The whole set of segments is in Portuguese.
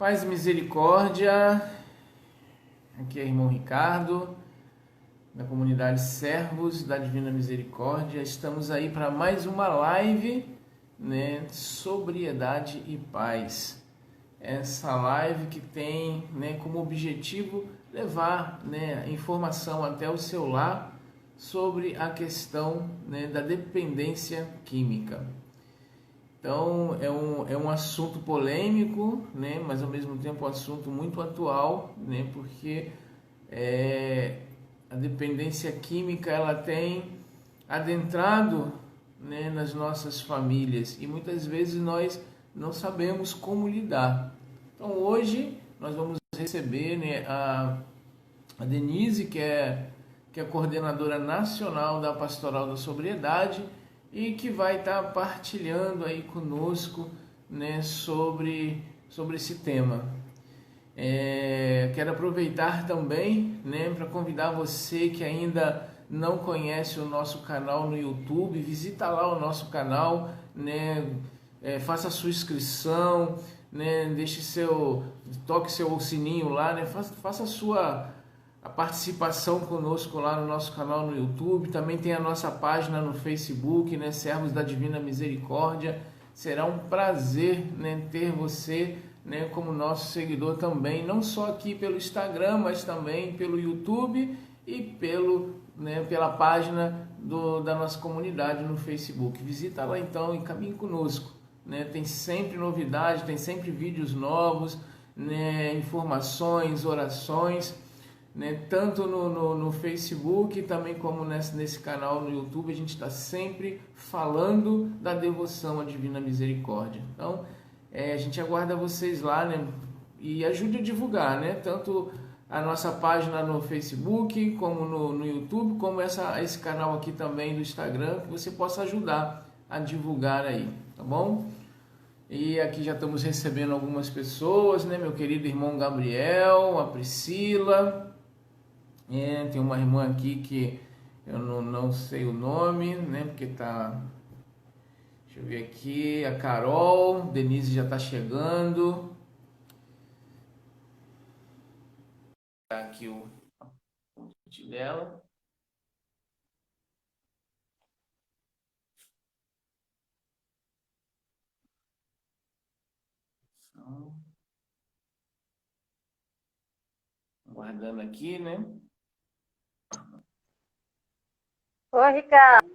Paz e misericórdia, aqui é o irmão Ricardo, da comunidade Servos da Divina Misericórdia. Estamos aí para mais uma live, né, sobriedade e paz. Essa live que tem, né, como objetivo levar, né, informação até o seu lar sobre a questão, né, da dependência química. Então, é um assunto polêmico, né? Mas ao mesmo tempo um assunto muito atual, né? Porque a dependência química ela tem adentrado, né, nas nossas famílias e muitas vezes nós não sabemos como lidar. Então, hoje nós vamos receber, né, a Denise, que é coordenadora nacional da Pastoral da Sobriedade e que vai estar partilhando aí conosco, né, sobre esse tema. Quero aproveitar também, né, para convidar você que ainda não conhece o nosso canal no YouTube, visita lá o nosso canal, né, faça a sua inscrição, né, toque seu sininho lá, né, faça a participação conosco lá no nosso canal no YouTube. Também tem a nossa página no Facebook, né, Servos da Divina Misericórdia. Será um prazer, né, ter você, né, como nosso seguidor também, não só aqui pelo Instagram, mas também pelo YouTube e pela página da nossa comunidade no Facebook. Visita lá então e caminhe conosco, né? Tem sempre novidade, tem sempre vídeos novos, né, informações, orações, né, tanto no Facebook também como nesse canal no YouTube. A gente está sempre falando da devoção à Divina Misericórdia. Então, a gente aguarda vocês lá, né, e ajude a divulgar, né, tanto a nossa página no Facebook, como no YouTube, como esse canal aqui também do Instagram, que você possa ajudar a divulgar aí, tá bom? E aqui já estamos recebendo algumas pessoas, né, meu querido irmão Gabriel, a Priscila. Tem uma irmã aqui que eu não sei o nome, né? Porque tá. Deixa eu ver aqui. A Carol, Denise já tá chegando. Tá aqui o convite dela. Então, aguardando aqui, né? Oi, Ricardo.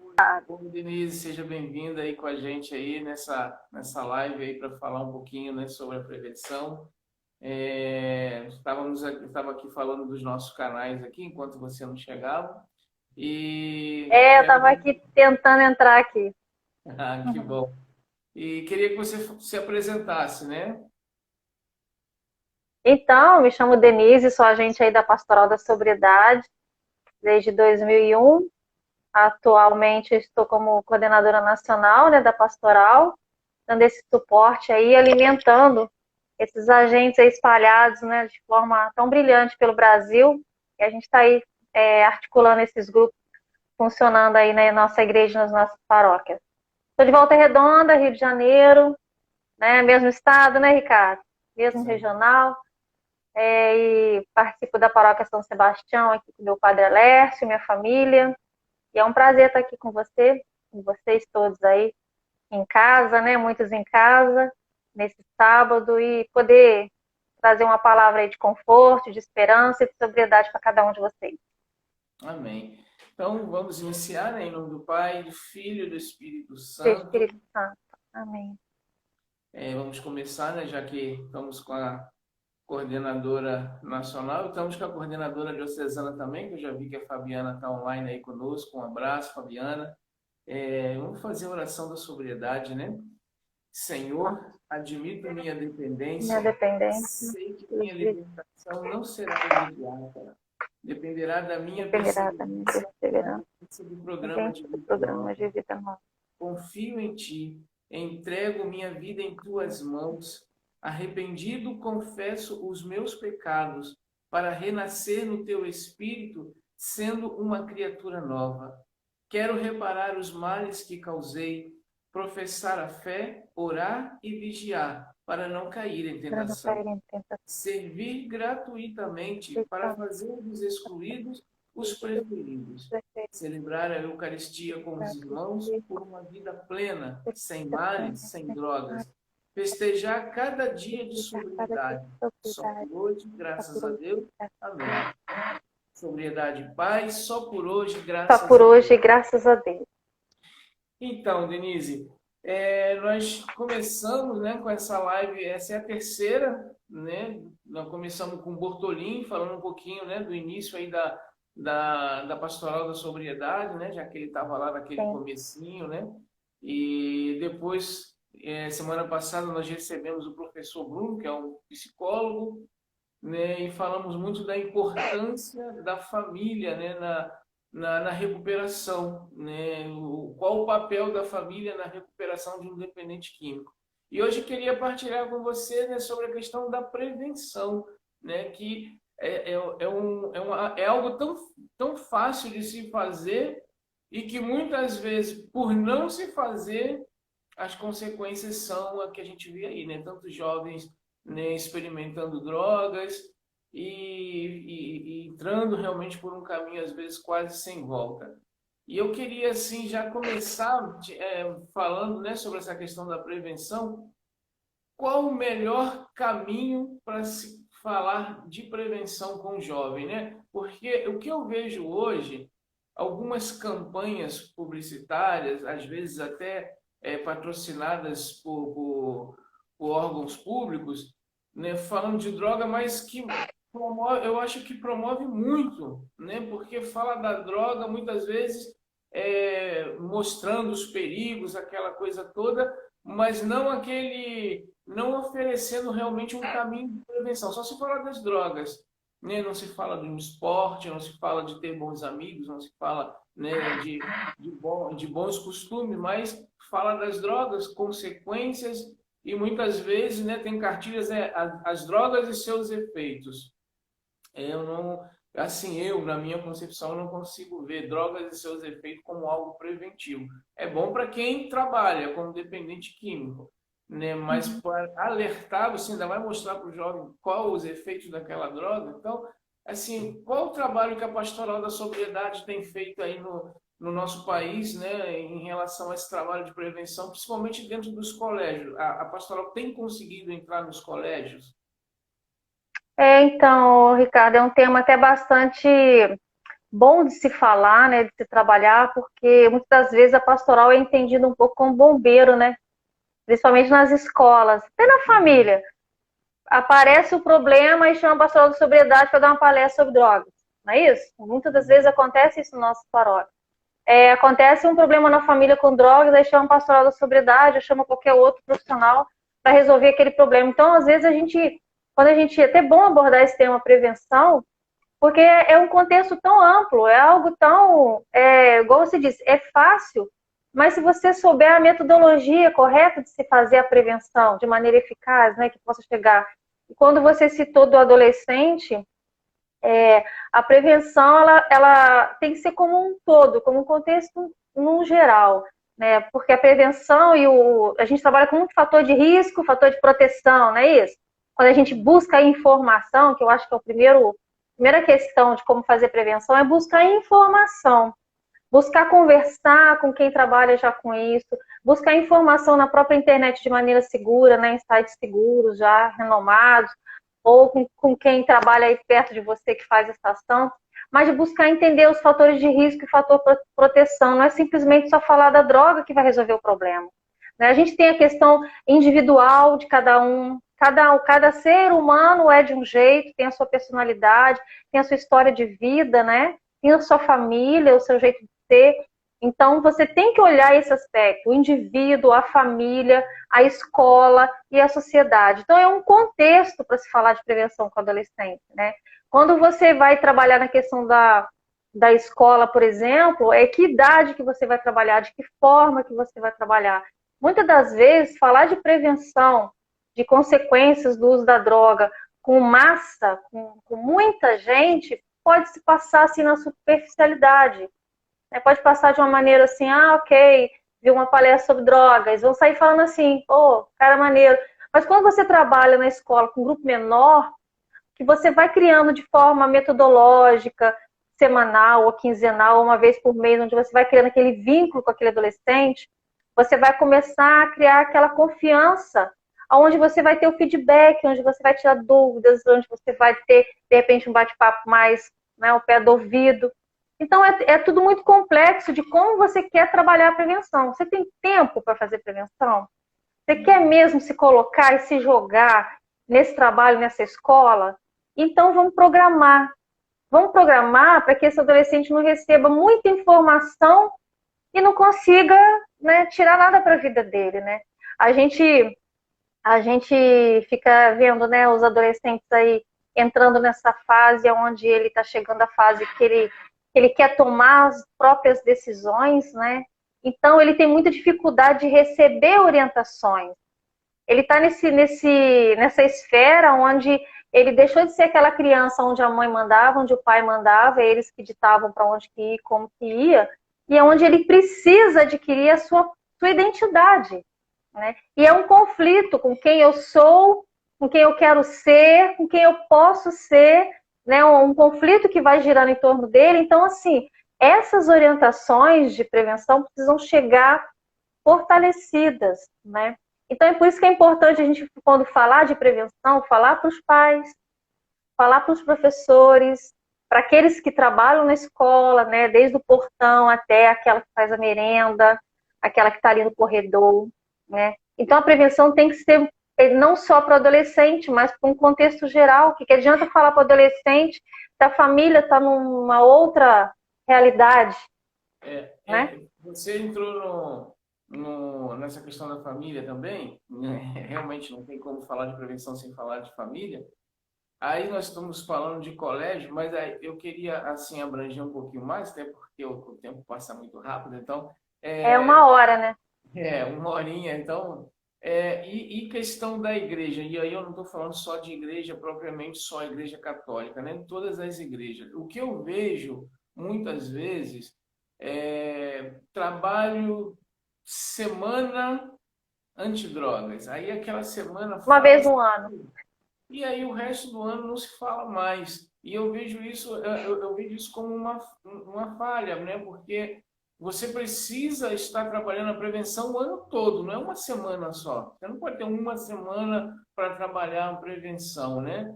Bom, Denise, seja bem-vinda aí com a gente aí nessa live aí para falar um pouquinho, né, sobre a prevenção. Estava aqui falando dos nossos canais aqui enquanto você não chegava e Eu estava aqui tentando entrar aqui. que bom. E queria que você se apresentasse, né? Então, me chamo Denise, sou agente aí da Pastoral da Sobriedade desde 2001. Atualmente estou como coordenadora nacional, né, da Pastoral, dando esse suporte aí, alimentando esses agentes aí espalhados, né, de forma tão brilhante pelo Brasil. E a gente está aí articulando esses grupos, funcionando aí na nossa igreja, nas nossas paróquias. Estou de Volta Redonda, Rio de Janeiro, né? Mesmo estado, né, Ricardo? Mesmo Sim. regional. E participo da Paróquia São Sebastião aqui com meu padre Alércio, minha família. E é um prazer estar aqui com vocês todos aí em casa, né? Muitos em casa, nesse sábado, e poder trazer uma palavra aí de conforto, de esperança e de sobriedade para cada um de vocês. Amém. Então, vamos iniciar, né, em nome do Pai, do Filho e do Espírito Do Santo. Espírito Santo. Amém. Vamos começar, né, já que estamos com a coordenadora nacional, estamos com a coordenadora diocesana também, que eu já vi que a Fabiana está online aí conosco. Um abraço, Fabiana. Vamos fazer a oração da sobriedade, né? Senhor, admito minha Minha dependência, dependência, sei que minha libertação não será imediata. Dependerá da minha dependerá da minha perseverança na perseverança, vivência do programa de agente do vida programa nova. de vida nova. Confio em Ti, entrego minha vida em Tuas mãos. Arrependido, confesso os meus pecados, para renascer no Teu Espírito, sendo uma criatura nova. Quero reparar os males que causei, professar a fé, orar e vigiar, para não cair em para não tentação. cair em tentação. Servir gratuitamente para fazer dos excluídos os preferidos. Celebrar a Eucaristia com os irmãos por uma vida plena, sem males, sem drogas. Festejar cada dia de sobriedade. Só por hoje, graças a Deus. Amém. Sobriedade e paz, só por hoje, graças Só por a hoje, Deus. graças a Deus. Então, Denise, nós começamos, né, com essa live, essa é a terceira, né? Nós começamos com o Bortolin, falando um pouquinho, né, do início aí da Pastoral da Sobriedade, né, já que ele estava lá naquele comecinho, né? E depois, semana passada, nós recebemos o professor Bruno, que é um psicólogo, né, e falamos muito da importância da família, né, na recuperação, né, qual o papel da família na recuperação de um dependente químico. E hoje eu queria partilhar com você, né, sobre a questão da prevenção, né, que é algo tão fácil de se fazer e que muitas vezes, por não se fazer, as consequências são a que a gente vê aí, né? Tantos jovens, né, experimentando drogas e entrando realmente por um caminho, às vezes, quase sem volta. E eu queria, assim, já começar falando, né, sobre essa questão da prevenção. Qual o melhor caminho para se falar de prevenção com o jovem, né? Porque o que eu vejo hoje, algumas campanhas publicitárias, às vezes até patrocinadas por órgãos públicos, né, falando de droga, mas que eu acho que promove muito, né? Porque fala da droga muitas vezes mostrando os perigos, aquela coisa toda, mas não oferecendo realmente um caminho de prevenção. Só se fala das drogas, né? Não se fala de um esporte, não se fala de ter bons amigos, não se fala, né, de bons costumes, mas fala das drogas, consequências e muitas vezes, né, tem cartilhas as drogas e seus efeitos. Eu não, assim, na minha concepção, eu não consigo ver drogas e seus efeitos como algo preventivo. É bom para quem trabalha como dependente químico, né? Mas para alertar, você ainda vai mostrar para o jovem qual os efeitos daquela droga. Então, assim, qual o trabalho que a Pastoral da Sobriedade tem feito aí no nosso país, né, em relação a esse trabalho de prevenção, principalmente dentro dos colégios? A Pastoral tem conseguido entrar nos colégios? Então, Ricardo, é um tema até bastante bom de se falar, né, de se trabalhar, porque muitas das vezes a pastoral é entendida um pouco como bombeiro, né? Principalmente nas escolas, até na família. Aparece o problema e chama a pastoral de sobriedade para dar uma palestra sobre drogas, não é isso? Muitas das vezes acontece isso no nosso paróquia. Acontece um problema na família com drogas, aí chama a pastoral da sobriedade, ou chama qualquer outro profissional para resolver aquele problema. Então, às vezes, quando a gente, é até bom abordar esse tema prevenção, porque é um contexto tão amplo, é algo tão, igual você disse, é fácil, mas se você souber a metodologia correta de se fazer a prevenção de maneira eficaz, né, que possa chegar. E quando você citou do adolescente, a prevenção ela tem que ser como um todo, como um contexto no geral, né? Porque a prevenção a gente trabalha com um fator de risco, fator de proteção, não é isso? Quando a gente busca informação, que eu acho que é a primeira questão de como fazer prevenção é buscar informação, buscar conversar com quem trabalha já com isso, buscar informação na própria internet de maneira segura, né, em sites seguros já renomados, ou com quem trabalha aí perto de você que faz essa ação, mas de buscar entender os fatores de risco e fator de proteção. Não é simplesmente só falar da droga que vai resolver o problema. A gente tem a questão individual de cada um, cada ser humano é de um jeito, tem a sua personalidade, tem a sua história de vida, né? Tem a sua família, o seu jeito de ser. Então, você tem que olhar esse aspecto, o indivíduo, a família, a escola e a sociedade. Então, é um contexto para se falar de prevenção com o adolescente, né? Quando você vai trabalhar na questão da escola, por exemplo, que idade que você vai trabalhar, de que forma que você vai trabalhar. Muitas das vezes, falar de prevenção, de consequências do uso da droga com massa, com muita gente, pode se passar assim na superficialidade. Pode passar de uma maneira assim, ok, viu uma palestra sobre drogas, vão sair falando assim, cara maneiro. Mas quando você trabalha na escola com um grupo menor, que você vai criando de forma metodológica, semanal ou quinzenal, ou uma vez por mês, onde você vai criando aquele vínculo com aquele adolescente, você vai começar a criar aquela confiança, onde você vai ter o feedback, onde você vai tirar dúvidas, onde você vai ter, de repente, um bate-papo mais, né, ao pé do ouvido. Então, é tudo muito complexo de como você quer trabalhar a prevenção. Você tem tempo para fazer prevenção? Você quer mesmo se colocar e se jogar nesse trabalho, nessa escola? Então, vamos programar. Vamos programar para que esse adolescente não receba muita informação e não consiga, né, tirar nada para a vida dele, né? A gente fica vendo, né, os adolescentes aí entrando nessa fase onde ele está chegando à fase que ele quer tomar as próprias decisões, né? Então, ele tem muita dificuldade de receber orientações. Ele está nessa esfera onde ele deixou de ser aquela criança onde a mãe mandava, onde o pai mandava, eles que ditavam para onde que ia, como que ia, e é onde ele precisa adquirir a sua identidade, né? E é um conflito com quem eu sou, com quem eu quero ser, com quem eu posso ser, né? Um conflito que vai girando em torno dele. Então, assim, essas orientações de prevenção precisam chegar fortalecidas, né? Então, é por isso que é importante a gente, quando falar de prevenção, falar para os pais, falar para os professores, para aqueles que trabalham na escola, né? Desde o portão até aquela que faz a merenda, aquela que está ali no corredor, né? Então, a prevenção tem que ser não só para o adolescente, mas para um contexto geral. O que adianta falar para o adolescente se a família está numa outra realidade? Né? Você entrou nessa questão da família também, né? Realmente não tem como falar de prevenção sem falar de família. Aí nós estamos falando de colégio, mas aí eu queria assim abranger um pouquinho mais, até porque o tempo passa muito rápido, então É uma hora, né? uma horinha, então e questão da igreja, e aí eu não estou falando só de igreja propriamente, só a igreja católica, né? Todas as igrejas. O que eu vejo muitas vezes trabalho semana antidrogas. Aí aquela semana Uma fala vez no ano. e aí o resto do ano não se fala mais. E eu vejo isso, eu vejo isso como uma falha, né? Porque você precisa estar trabalhando a prevenção o ano todo, não é uma semana só. Você não pode ter uma semana para trabalhar a prevenção, né?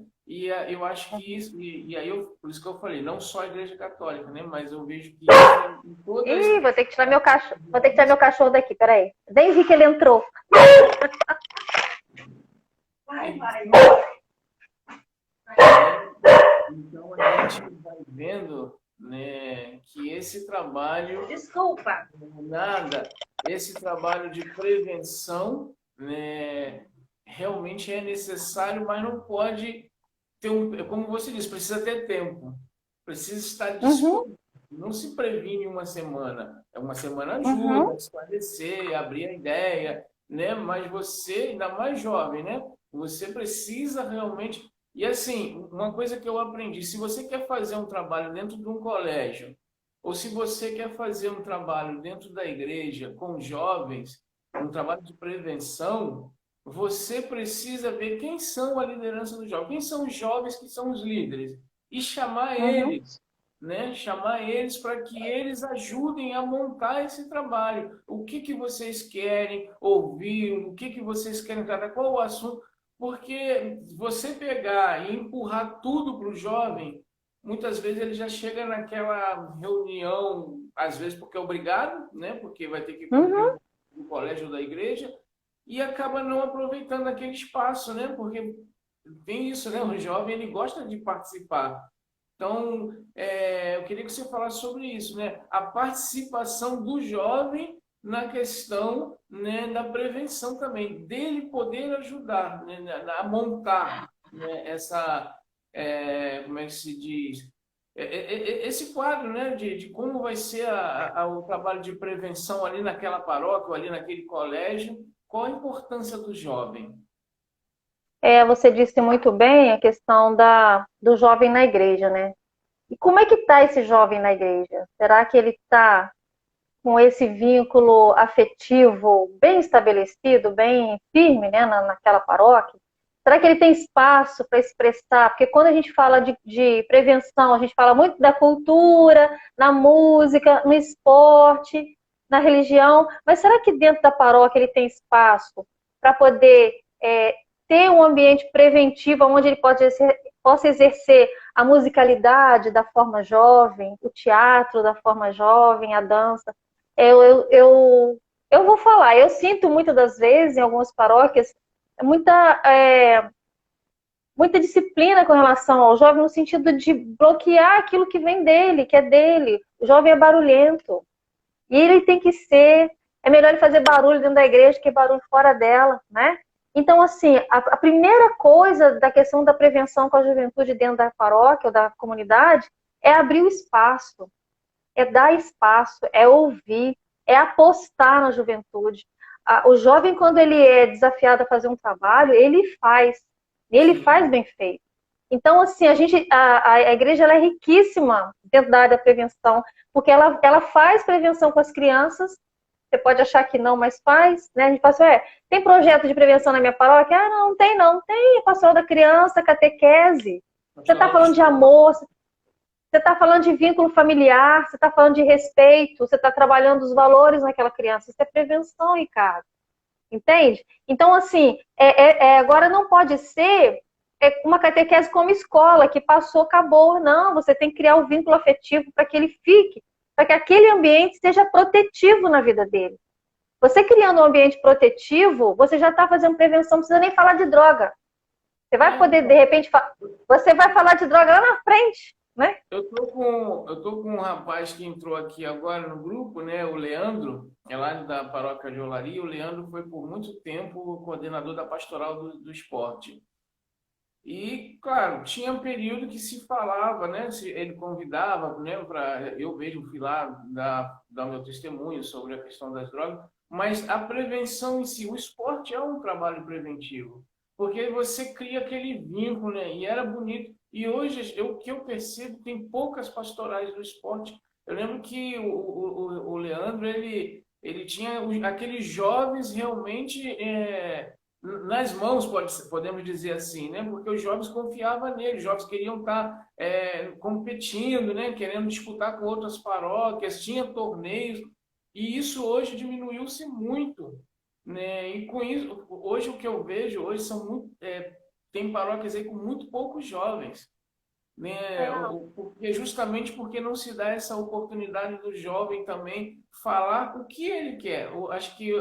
Eu acho que isso, e aí por isso que eu falei, não só a Igreja Católica, né? Mas eu vejo que isso em todas. Ih, vou ter que tirar meu cachorro. Vou ter que tirar meu cachorro daqui, peraí. Nem vi que ele entrou. Vai. Então a gente vai vendo, né, que esse trabalho, Desculpa. esse trabalho de prevenção, né, realmente é necessário, mas não pode ter como você disse, precisa ter tempo, precisa estar disponível. Não se previne uma semana, uma semana ajuda a esclarecer, abrir a ideia, né? Mas você, ainda mais jovem, né? Você precisa realmente. E assim, uma coisa que eu aprendi, se você quer fazer um trabalho dentro de um colégio, ou se você quer fazer um trabalho dentro da igreja com jovens, um trabalho de prevenção, você precisa ver quem são a liderança dos jovens, quem são os jovens que são os líderes, e chamar eles, né? Chamar eles para que eles ajudem a montar esse trabalho. O que vocês querem ouvir, o que vocês querem tratar, qual o assunto. Porque você pegar e empurrar tudo para o jovem, muitas vezes ele já chega naquela reunião, às vezes porque é obrigado, né? Porque vai ter que cumprir o colégio da igreja, e acaba não aproveitando aquele espaço, né? Porque tem isso, né? O jovem ele gosta de participar. Então, eu queria que você falasse sobre isso, né? A participação do jovem na questão, né, da prevenção também, dele poder ajudar, né, a montar, né, como é que se diz? Esse quadro, né, de como vai ser o trabalho de prevenção ali naquela paróquia, ou ali naquele colégio, qual a importância do jovem? Você disse muito bem a questão do jovem na igreja, né? E como é que está esse jovem na igreja? Será que ele está com esse vínculo afetivo bem estabelecido, bem firme, né, naquela paróquia? Será que ele tem espaço para expressar? Porque quando a gente fala de prevenção, a gente fala muito da cultura, na música, no esporte, na religião, mas será que dentro da paróquia ele tem espaço para poder ter um ambiente preventivo onde ele possa exercer a musicalidade da forma jovem, o teatro da forma jovem, a dança? Eu vou falar, eu sinto muitas das vezes em algumas paróquias muita disciplina com relação ao jovem, no sentido de bloquear aquilo que vem dele, que é dele. O jovem é barulhento. E ele tem que ser. É melhor ele fazer barulho dentro da igreja que barulho fora dela, né? Então, assim, a primeira coisa da questão da prevenção com a juventude dentro da paróquia ou da comunidade é abrir o espaço, é dar espaço, é ouvir, é apostar na juventude. O jovem, quando ele é desafiado a fazer um trabalho, ele faz bem feito. Então, assim, a igreja ela é riquíssima dentro da área da prevenção, porque ela faz prevenção com as crianças. Você pode achar que não, mas faz, né? A gente fala assim, tem projeto de prevenção na minha paróquia? Ah, não, tem não. Tem pastoral da criança, catequese. Você está falando de amor, você está falando de vínculo familiar, você está falando de respeito, você está trabalhando os valores naquela criança. Isso é prevenção, Ricardo. Entende? Então, assim, agora não pode ser uma catequese como escola, que passou, acabou. Não, você tem que criar um vínculo afetivo para que ele fique, para que aquele ambiente seja protetivo na vida dele. Você criando um ambiente protetivo, você já está fazendo prevenção, não precisa nem falar de droga. Você vai poder, de repente, você vai falar de droga lá na frente, né? Eu tô com um rapaz que entrou aqui agora no grupo, né? O Leandro, é lá da paróquia de Olaria. O Leandro foi por muito tempo o coordenador da pastoral do esporte. E, claro, tinha um período que se falava, né? Ele convidava, né? Eu mesmo fui lá dar meu testemunho sobre a questão das drogas, mas a prevenção em si, o esporte é um trabalho preventivo, porque você cria aquele vínculo, né? E era bonito. E hoje, o que eu percebo, tem poucas pastorais do esporte. Eu lembro que o Leandro, ele tinha aqueles jovens realmente nas mãos, podemos dizer assim, né? Porque os jovens confiavam nele, os jovens queriam estar competindo, né? Querendo disputar com outras paróquias, tinha torneios, e isso hoje diminuiu-se muito, né? E com isso, hoje o que eu vejo, hoje são tem paróquias aí com muito poucos jovens, né? Justamente porque não se dá essa oportunidade do jovem também falar o que ele quer. Eu acho que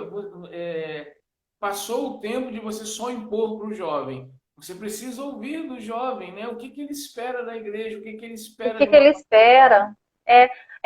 passou o tempo de você só impor para o jovem. Você precisa ouvir do jovem, né? O que ele espera da igreja, o que ele O espera que de que uma ele pastoral. espera?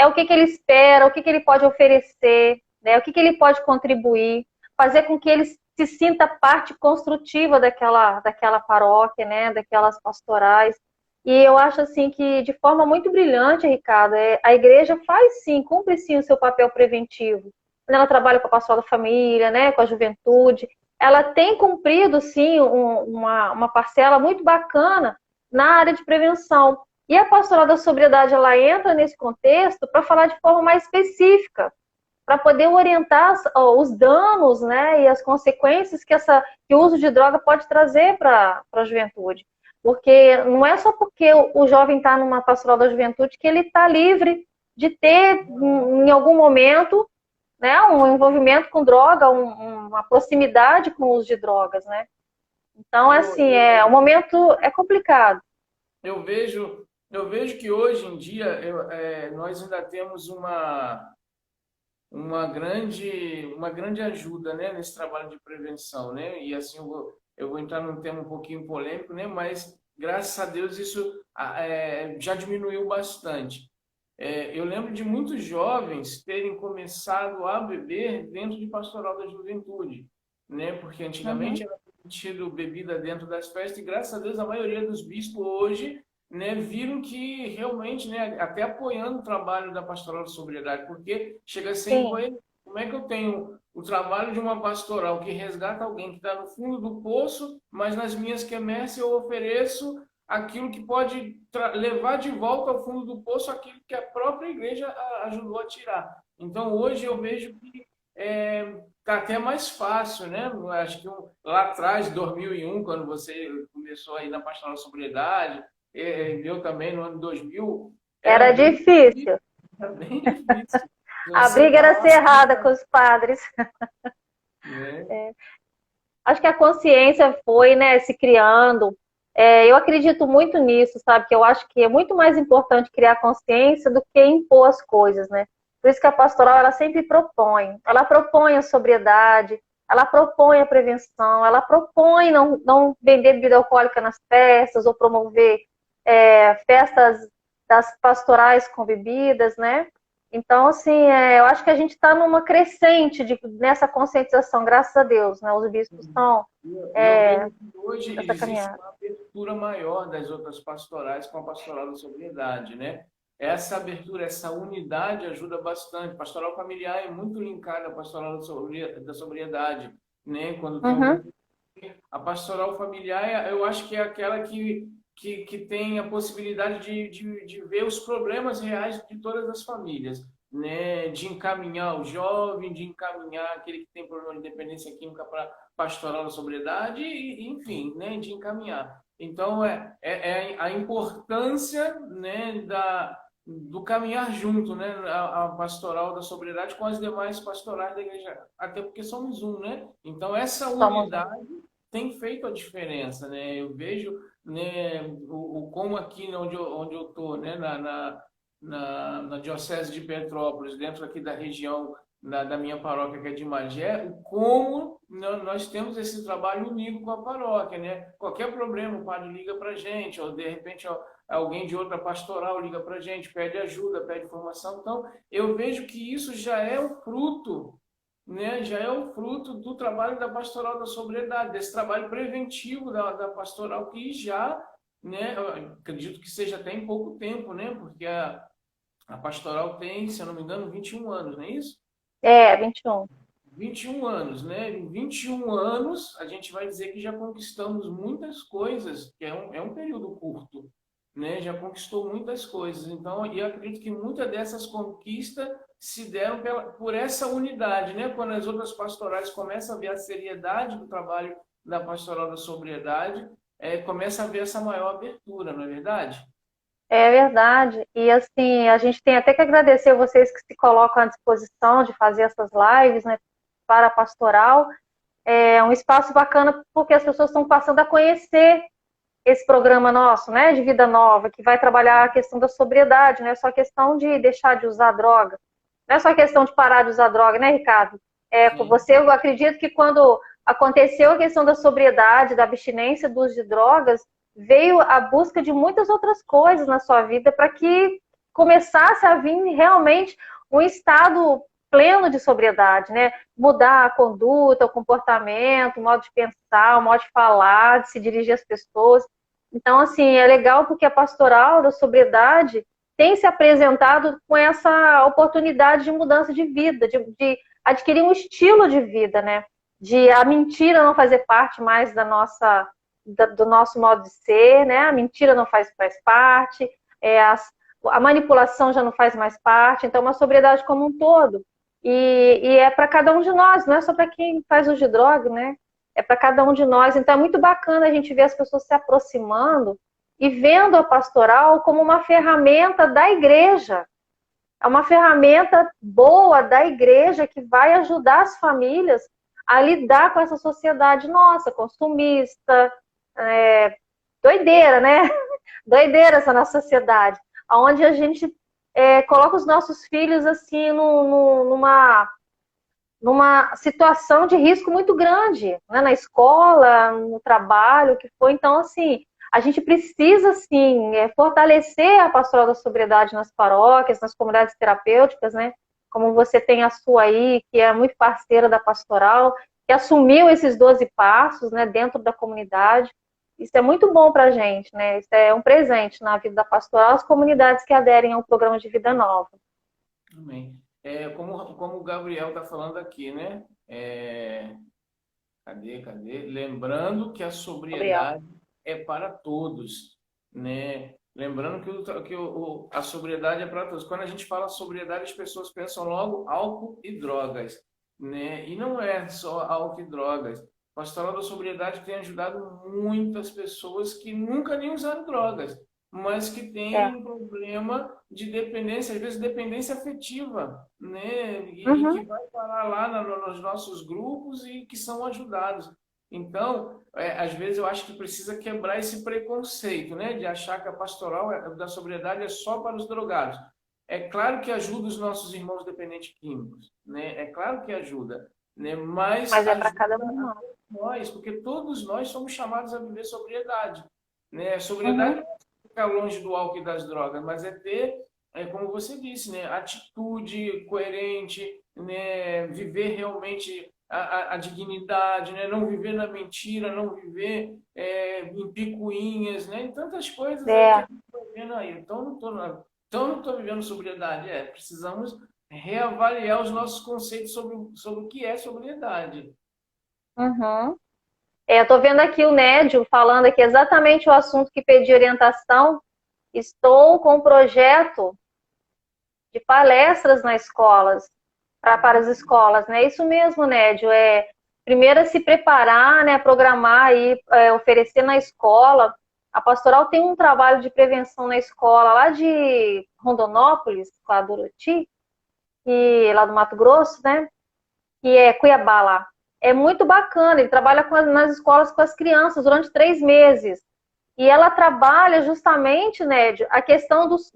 O que que ele espera, o que que ele pode oferecer, né? O que que ele pode contribuir, fazer com que ele se sinta parte construtiva daquela paróquia, né? Daquelas pastorais. E eu acho assim que de forma muito brilhante, Ricardo, a igreja faz sim, cumpre sim o seu papel preventivo. Quando ela trabalha com a pastoral da família, né? Com a juventude, ela tem cumprido sim uma parcela muito bacana na área de prevenção. E a pastoral da sobriedade, ela entra nesse contexto para falar de forma mais específica, para poder orientar os danos, né, e as consequências que o uso de droga pode trazer para a juventude. Porque não é só porque o jovem está numa pastoral da juventude que ele está livre de ter, em algum momento, né, um envolvimento com droga, uma proximidade com o uso de drogas, né? Então, Eu, assim, o momento é complicado. eu vejo que hoje em dia nós ainda temos uma grande ajuda, né, nesse trabalho de prevenção, né? E assim eu vou entrar num tema um pouquinho polêmico, né? Mas graças a Deus isso já diminuiu bastante. Eu lembro de muitos jovens terem começado a beber dentro de pastoral da juventude, né? Porque antigamente Uhum. era permitido bebida dentro das festas e graças a Deus a maioria dos bispos hoje, né, viram que realmente, né, até apoiando o trabalho da pastoral da sobriedade, porque chega a ser Sim. incoerente. Como é que eu tenho o trabalho de uma pastoral que resgata alguém que está no fundo do poço, mas nas minhas quermesses eu ofereço aquilo que pode levar de volta ao fundo do poço aquilo que a própria igreja ajudou a tirar. Então, hoje eu vejo que tá até mais fácil, né? Eu acho que lá atrás, 2001, quando você começou aí na Pastoral da Sobriedade, eu também no ano 2000, era Era bem difícil. difícil, era bem difícil. A Você briga era falar cerrada assim, com os padres. né? Acho que a consciência foi, né, se criando. Eu acredito muito nisso, sabe? Que eu acho que é muito mais importante criar consciência do que impor as coisas, né? Por isso que a pastoral, ela sempre propõe. Ela propõe a sobriedade, ela propõe a prevenção, ela propõe não vender bebida alcoólica nas festas ou promover festas das pastorais com bebidas, né? Então, assim, eu acho que a gente está numa crescente nessa conscientização, graças a Deus, né? Os bispos estão Eu vejo que hoje nessa existe caminhada. uma abertura maior das outras pastorais com a pastoral da sobriedade, né? Essa abertura, essa unidade ajuda bastante. Pastoral familiar é muito linkada à pastoral da sobriedade, né? Quando tem Uhum, a pastoral familiar, eu acho que é aquela que tem a possibilidade de ver os problemas reais de todas as famílias, né? De encaminhar o jovem, de encaminhar aquele que tem problema de dependência química para pastoral da sobriedade, e, enfim, né? De encaminhar. Então, é a importância, né? Do caminhar junto, né? A pastoral da sobriedade com as demais pastorais da igreja, até porque somos um, né? Então, essa somos um. unidade tem feito a diferença, né? Eu vejo, né, como aqui onde eu tô, né, na Diocese de Petrópolis, dentro aqui da região da minha paróquia, que é de Magé, o como nós temos esse trabalho unido com a paróquia, né? Qualquer problema, o padre liga para a gente, ou de repente alguém de outra pastoral liga para a gente, pede ajuda, pede informação. Então, eu vejo que isso já é o fruto, né, já é o fruto do trabalho da pastoral da sobriedade, desse trabalho preventivo da pastoral que já, né, eu acredito que seja até em pouco tempo, né, porque a pastoral tem, se eu não me engano, 21 anos, não é isso? 21. 21 anos, né? Em 21 anos, a gente vai dizer que já conquistamos muitas coisas, que é um período curto, né? Já conquistou muitas coisas. Então, e eu acredito que muitas dessas conquistas se deram por essa unidade, né? Quando as outras pastorais começam a ver a seriedade do trabalho da pastoral da sobriedade, começa a ver essa maior abertura, não é verdade? É verdade. E assim, a gente tem até que agradecer vocês que se colocam à disposição de fazer essas lives, né, para a pastoral. É um espaço bacana porque as pessoas estão passando a conhecer esse programa nosso, né, de vida nova, que vai trabalhar a questão da sobriedade, não é só questão de deixar de usar droga, não é só questão de parar de usar droga, né, Ricardo? Sim. Você, eu acredito que quando aconteceu a questão da sobriedade, da abstinência do uso de drogas, veio a busca de muitas outras coisas na sua vida para que começasse a vir realmente um estado pleno de sobriedade, né? Mudar a conduta, o comportamento, o modo de pensar, o modo de falar, de se dirigir às pessoas. Então, assim, é legal porque a pastoral da sobriedade tem se apresentado com essa oportunidade de mudança de vida, de adquirir um estilo de vida, né? De a mentira não fazer parte mais do nosso modo de ser, né? A mentira não faz parte, a manipulação já não faz mais parte, então uma sobriedade como um todo. E é para cada um de nós, não é só para quem faz uso de droga, né? É para cada um de nós. Então é muito bacana a gente ver as pessoas se aproximando e vendo a pastoral como uma ferramenta da igreja. É uma ferramenta boa da igreja que vai ajudar as famílias a lidar com essa sociedade nossa, consumista, doideira, né? Doideira essa nossa sociedade, onde a gente coloca os nossos filhos assim numa situação de risco muito grande, né? Na escola, no trabalho, o que for. Então, assim, a gente precisa, assim, fortalecer a pastoral da sobriedade nas paróquias, nas comunidades terapêuticas, né? Como você tem a sua aí, que é muito parceira da pastoral, que assumiu esses 12 passos, né, dentro da comunidade. Isso é muito bom para a gente, né? Isso é um presente na vida da pastoral, as comunidades que aderem ao programa de vida nova. Amém. Como o Gabriel está falando aqui, né? Cadê? Lembrando que a Gabriel. sobriedade é para todos. né? Lembrando a sobriedade é para todos. Quando a gente fala sobriedade, as pessoas pensam logo álcool e drogas, né? E não é só álcool e drogas. O Pastoral da Sobriedade tem ajudado muitas pessoas que nunca nem usaram drogas, mas que têm É. um problema de dependência, às vezes dependência afetiva, né? E que Uhum. vai parar lá nos nossos grupos e que são ajudados. Então, às vezes eu acho que precisa quebrar esse preconceito, né, de achar que a pastoral da sobriedade é só para os drogados. É claro que ajuda os nossos irmãos dependentes químicos, né? É claro que ajuda, né? Mas Mas é para cada ajuda um, a não. todos nós, porque todos nós somos chamados a viver sobriedade, né? Sobriedade Uhum. não é ficar longe do álcool e das drogas, mas é ter, como você disse, né, atitude coerente, né, viver realmente a dignidade, né? Não viver na mentira, não viver em picuinhas, né? E tantas coisas aí que a É. gente vai vendo aí. Então não estou vivendo sobriedade. Precisamos reavaliar os nossos conceitos sobre o que é sobriedade. Uhum. Eu estou vendo aqui o Nédio falando aqui exatamente o assunto que pedi orientação. Estou com um projeto de palestras nas escolas, para as escolas, né? Isso mesmo, Nédio, primeiro se preparar, né, programar aí, oferecer na escola. A pastoral tem um trabalho de prevenção na escola lá de Rondonópolis, com a Doroti, e lá do Mato Grosso, né? Que é Cuiabá lá. É muito bacana, ele trabalha nas escolas com as crianças durante 3 meses. E ela trabalha justamente, Nédio, a questão dos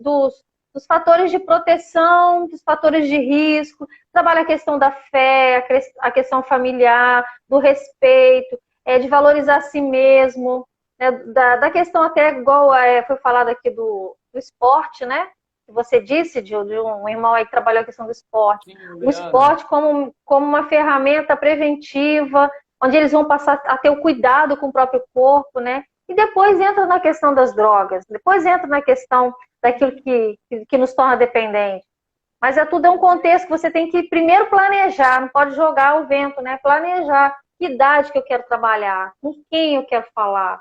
fatores de proteção, dos fatores de risco, trabalha a questão da fé, a questão familiar, do respeito, de valorizar a si mesmo, né, da questão até igual foi falado aqui do esporte, né? Que você disse, de um irmão aí que trabalhou a questão do esporte. Sim, o O Leandro. esporte como uma ferramenta preventiva, onde eles vão passar a ter o cuidado com o próprio corpo, né? E depois entra na questão das drogas, depois entra na questão daquilo que nos torna dependentes. Mas tudo é um contexto que você tem que primeiro planejar, não pode jogar ao vento, né? Planejar que idade que eu quero trabalhar, com quem eu quero falar,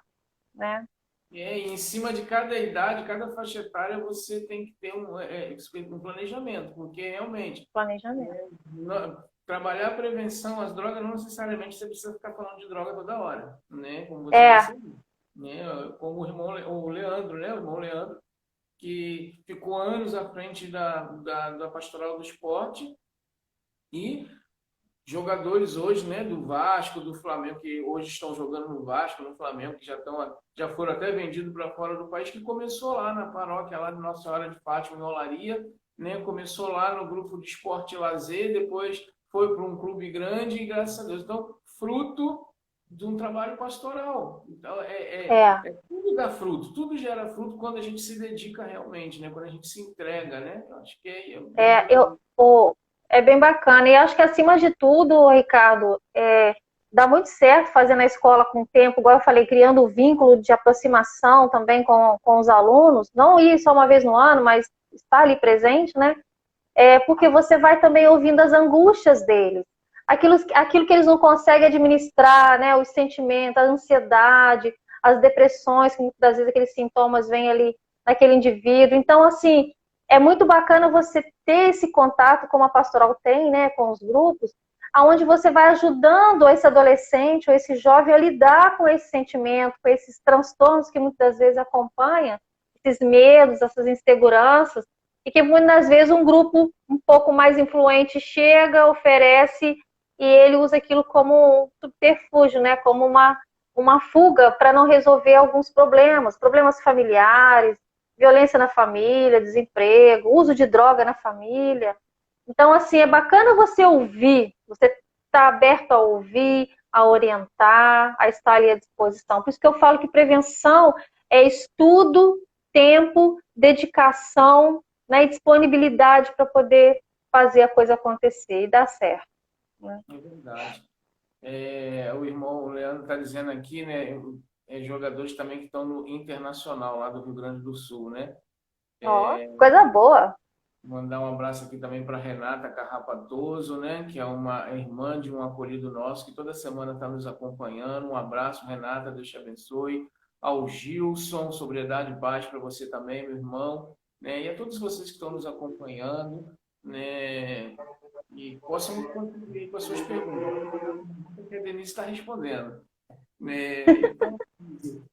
né? E em cima de cada idade, cada faixa etária, você tem que ter um planejamento, porque realmente Planejamento. trabalhar a prevenção às drogas não necessariamente você precisa ficar falando de droga toda hora, né? Como você disse, É, né? Como o Leandro, né? O irmão Leandro, que ficou anos à frente da pastoral do esporte e jogadores hoje, né, do Vasco, do Flamengo, que hoje estão jogando no Vasco, no Flamengo, que já foram até vendidos para fora do país, que começou lá na paróquia lá de Nossa Senhora de Fátima, em Olaria, né, começou lá no grupo de esporte e lazer, depois foi para um clube grande e graças a Deus. Então, fruto de um trabalho pastoral. Então, é, tudo dá fruto, tudo gera fruto quando a gente se dedica realmente, né, quando a gente se entrega, né? Eu acho que é bem é, por eu, aí. é bem bacana. E acho que acima de tudo, Ricardo, dá muito certo fazer na escola com o tempo, igual eu falei, criando o vínculo de aproximação também com os alunos, não ir só uma vez no ano, mas estar ali presente, né? Porque você vai também ouvindo as angústias deles, aquilo que eles não conseguem administrar, né? Os sentimentos, a ansiedade, as depressões, que muitas vezes aqueles sintomas vêm ali naquele indivíduo. Então, assim, é muito bacana você ter esse contato, como a pastoral tem, né, com os grupos, aonde você vai ajudando esse adolescente ou esse jovem a lidar com esse sentimento, com esses transtornos que muitas vezes acompanham, esses medos, essas inseguranças, e que muitas vezes um grupo um pouco mais influente chega, oferece, e ele usa aquilo como um subterfúgio, né? Como uma fuga para não resolver alguns problemas familiares, violência na família, desemprego, uso de droga na família. Então, assim, é bacana você ouvir, você está aberto a ouvir, a orientar, a estar ali à disposição. Por isso que eu falo que prevenção é estudo, tempo, dedicação, né, e disponibilidade para poder fazer a coisa acontecer e dar certo. Né? É verdade. O irmão Leandro está dizendo aqui, né? Jogadores também que estão no Internacional, lá do Rio Grande do Sul, né? Ó, coisa boa. Mandar um abraço aqui também para Renata Carrapatoso, né? Que é uma irmã de um acolhido nosso, que toda semana está nos acompanhando. Um abraço, Renata, Deus te abençoe. ao Gilson, sobriedade e paz para você também, meu irmão, né? E a todos vocês que estão nos acompanhando, né? E possam contribuir com as suas perguntas, que a Denise está respondendo, né? Então,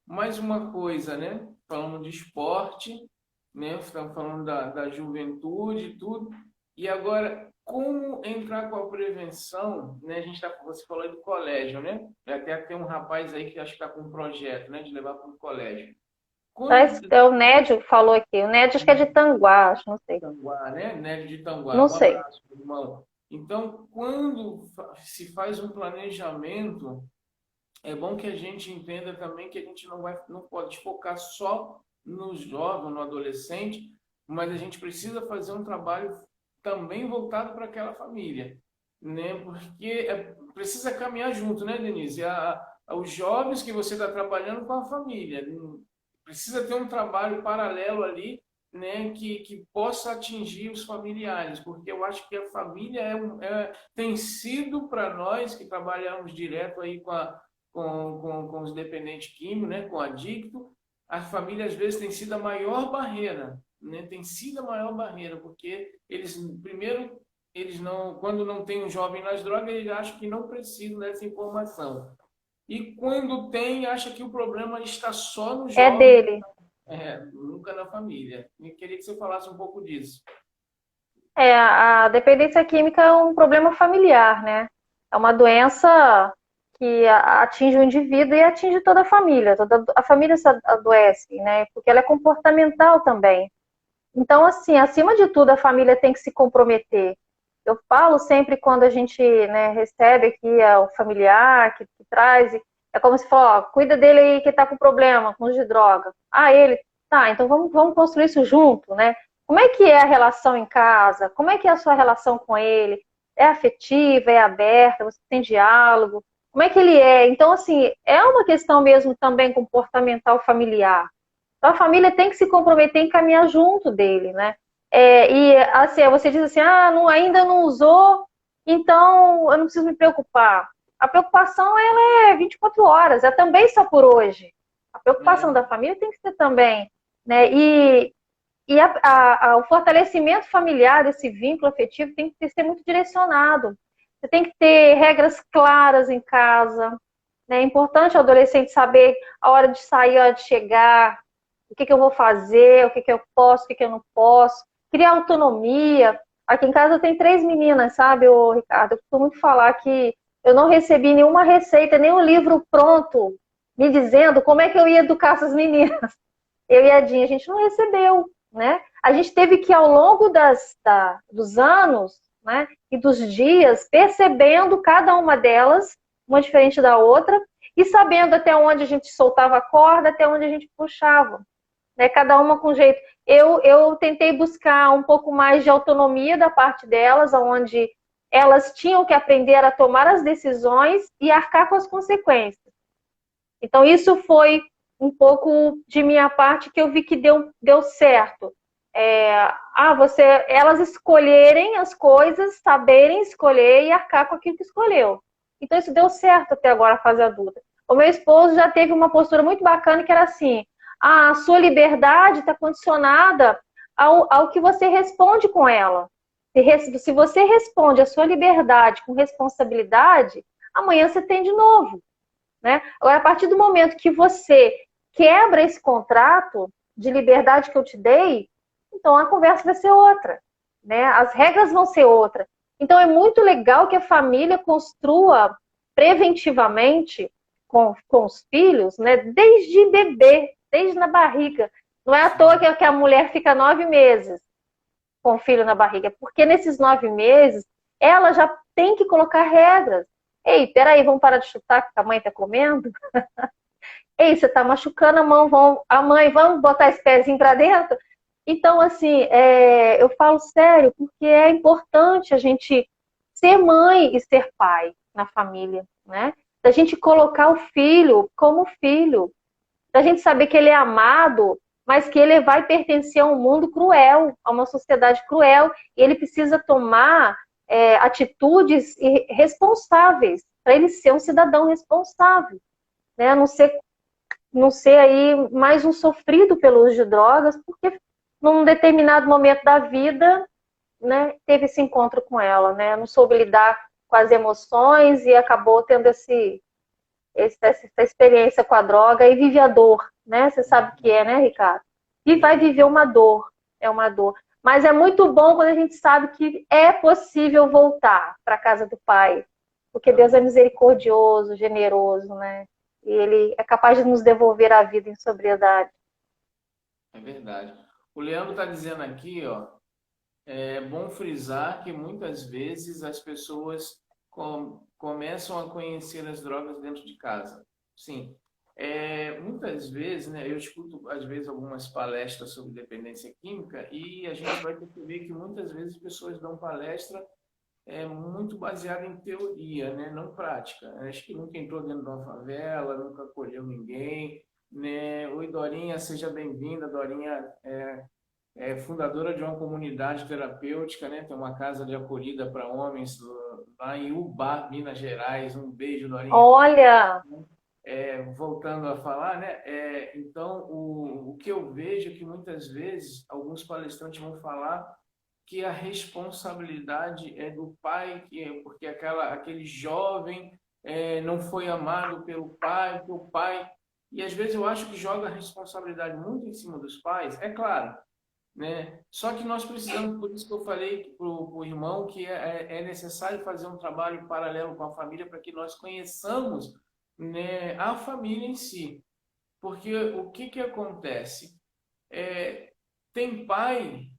mais uma coisa, né? Falando de esporte, né? Estamos falando da juventude e tudo. E agora, como entrar com a prevenção, né? Você falou do colégio, né? Até tem um rapaz aí que acho que está com um projeto, né? De levar para o colégio. Quando O Nédio falou aqui. O Nédio acho que é de Tanguá, acho, não sei. Tanguá, né? Nélio de Tanguá, Não um sei. abraço, meu irmão. Então, quando se faz um planejamento, é bom que a gente entenda também que a gente não pode focar só no jovem, no adolescente, mas a gente precisa fazer um trabalho também voltado para aquela família, né? Porque precisa caminhar junto, né, Denise? Os jovens que você está trabalhando com a família, precisa ter um trabalho paralelo ali, né, que possa atingir os familiares, porque eu acho que a família tem sido para nós que trabalhamos direto aí com os dependentes químicos, né, com adicto, a família às vezes tem sido a maior barreira, né, tem sido a maior barreira, porque eles, primeiro, eles não, quando não tem um jovem nas drogas, eles acham que não precisam dessa informação. E quando tem, acha que o problema está só no É jovem, dele. nunca na família. E queria que você falasse um pouco disso. A dependência química é um problema familiar, né? É uma doença que atinge o indivíduo e atinge toda a família. Toda a família se adoece, né? Porque ela é comportamental também. Então, assim, acima de tudo, a família tem que se comprometer. Eu falo sempre quando a gente, né, recebe aqui o familiar que traz, é como se falar, ó, cuida dele aí que tá com problema, com uso de droga. Ah, ele, tá, então vamos construir isso junto, né? Como é que é a relação em casa? Como é que é a sua relação com ele? É afetiva, é aberta, você tem diálogo? Como é que ele é? Então, assim, é uma questão mesmo também comportamental familiar. Então, a família tem que se comprometer em caminhar junto dele, né? E assim, você diz assim, ainda não usou, então eu não preciso me preocupar. A preocupação, ela é 24 horas, é também só por hoje. A preocupação É, da família tem que ser também, né? E o fortalecimento familiar desse vínculo afetivo tem que ser muito direcionado. Você tem que ter regras claras em casa, né? É importante o adolescente saber a hora de sair, a hora de chegar, o que eu vou fazer, o que eu posso, o que eu não posso. Criar autonomia. Aqui em casa tem 3 meninas, sabe, Ricardo? Eu costumo muito falar que eu não recebi nenhuma receita, nenhum livro pronto me dizendo como é que eu ia educar essas meninas. Eu e a Dinha, a gente não recebeu, né? A gente teve que, ao longo dos anos, né, e dos dias, percebendo cada uma delas, uma diferente da outra, e sabendo até onde a gente soltava a corda, até onde a gente puxava, né? Cada uma com jeito. Eu tentei buscar um pouco mais de autonomia da parte delas, onde elas tinham que aprender a tomar as decisões e arcar com as consequências. Então, isso foi um pouco de minha parte que eu vi que deu certo. Elas escolherem as coisas, saberem escolher e arcar com aquilo que escolheu. Então, isso deu certo até agora, a fase adulta. O meu esposo já teve uma postura muito bacana que era assim: a sua liberdade está condicionada ao que você responde com ela. Se você responde a sua liberdade com responsabilidade, amanhã você tem de novo. Né? Agora, a partir do momento que você quebra esse contrato de liberdade que eu te dei, então a conversa vai ser outra, né? As regras vão ser outra. Então é muito legal que a família construa preventivamente com os filhos, né? Desde bebê, desde na barriga. Não é à toa que a mulher fica 9 meses com o filho na barriga, porque nesses 9 meses ela já tem que colocar regras. Ei, peraí, vamos parar de chutar que a mãe tá comendo? Ei, você tá machucando a mão, vamos botar esse pezinho para dentro? Então, assim, eu falo sério, porque é importante a gente ser mãe e ser pai na família, né? Da gente colocar o filho como filho, da gente saber que ele é amado, mas que ele vai pertencer a um mundo cruel, a uma sociedade cruel, e ele precisa tomar atitudes responsáveis para ele ser um cidadão responsável, né? Não ser não ser aí mais um sofrido pelo uso de drogas, porque num determinado momento da vida, né, teve esse encontro com ela, né, não soube lidar com as emoções e acabou tendo essa experiência com a droga e vive a dor, né? Você sabe o que é, né, Ricardo? E vai viver uma dor, é uma dor. Mas é muito bom quando a gente sabe que é possível voltar para a casa do Pai, porque Deus é misericordioso, generoso, né? E Ele é capaz de nos devolver a vida em sobriedade. É verdade. O Leandro está dizendo aqui, ó, é bom frisar que muitas vezes as pessoas começam a conhecer as drogas dentro de casa. Sim. Muitas vezes, né, eu escuto às vezes algumas palestras sobre dependência química e a gente vai perceber que muitas vezes as pessoas dão palestra muito baseada em teoria, né, não prática. Acho que nunca entrou dentro de uma favela, nunca acolheu ninguém, né? Oi, Dorinha, seja bem-vinda. Dorinha é fundadora de uma comunidade terapêutica, né? Tem uma casa de acolhida para homens lá em Ubá, Minas Gerais. Um beijo, Dorinha. Olha, Voltando a falar, né? Então, o que eu vejo é que muitas vezes alguns palestrantes vão falar que a responsabilidade é do pai, porque aquele jovem não foi amado pelo pai, porque o pai... E às vezes eu acho que joga a responsabilidade muito em cima dos pais. É claro, né? Só que nós precisamos, por isso que eu falei para o irmão que é necessário fazer um trabalho paralelo com a família para que nós conheçamos, né, a família em si. Porque o que que acontece? Tem pai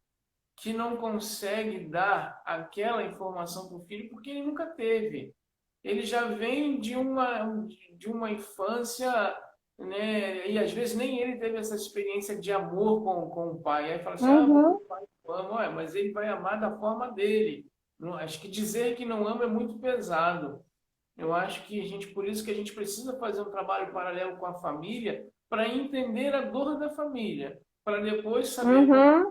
que não consegue dar aquela informação para o filho porque ele nunca teve. Ele já vem de uma infância, né? E às vezes nem ele teve essa experiência de amor com o pai. Aí fala assim, porque o uhum, pai ama, mas ele vai amar da forma dele. Acho que dizer que não ama é muito pesado. Eu acho que por isso que a gente precisa fazer um trabalho paralelo com a família para entender a dor da família, para depois saber como uhum.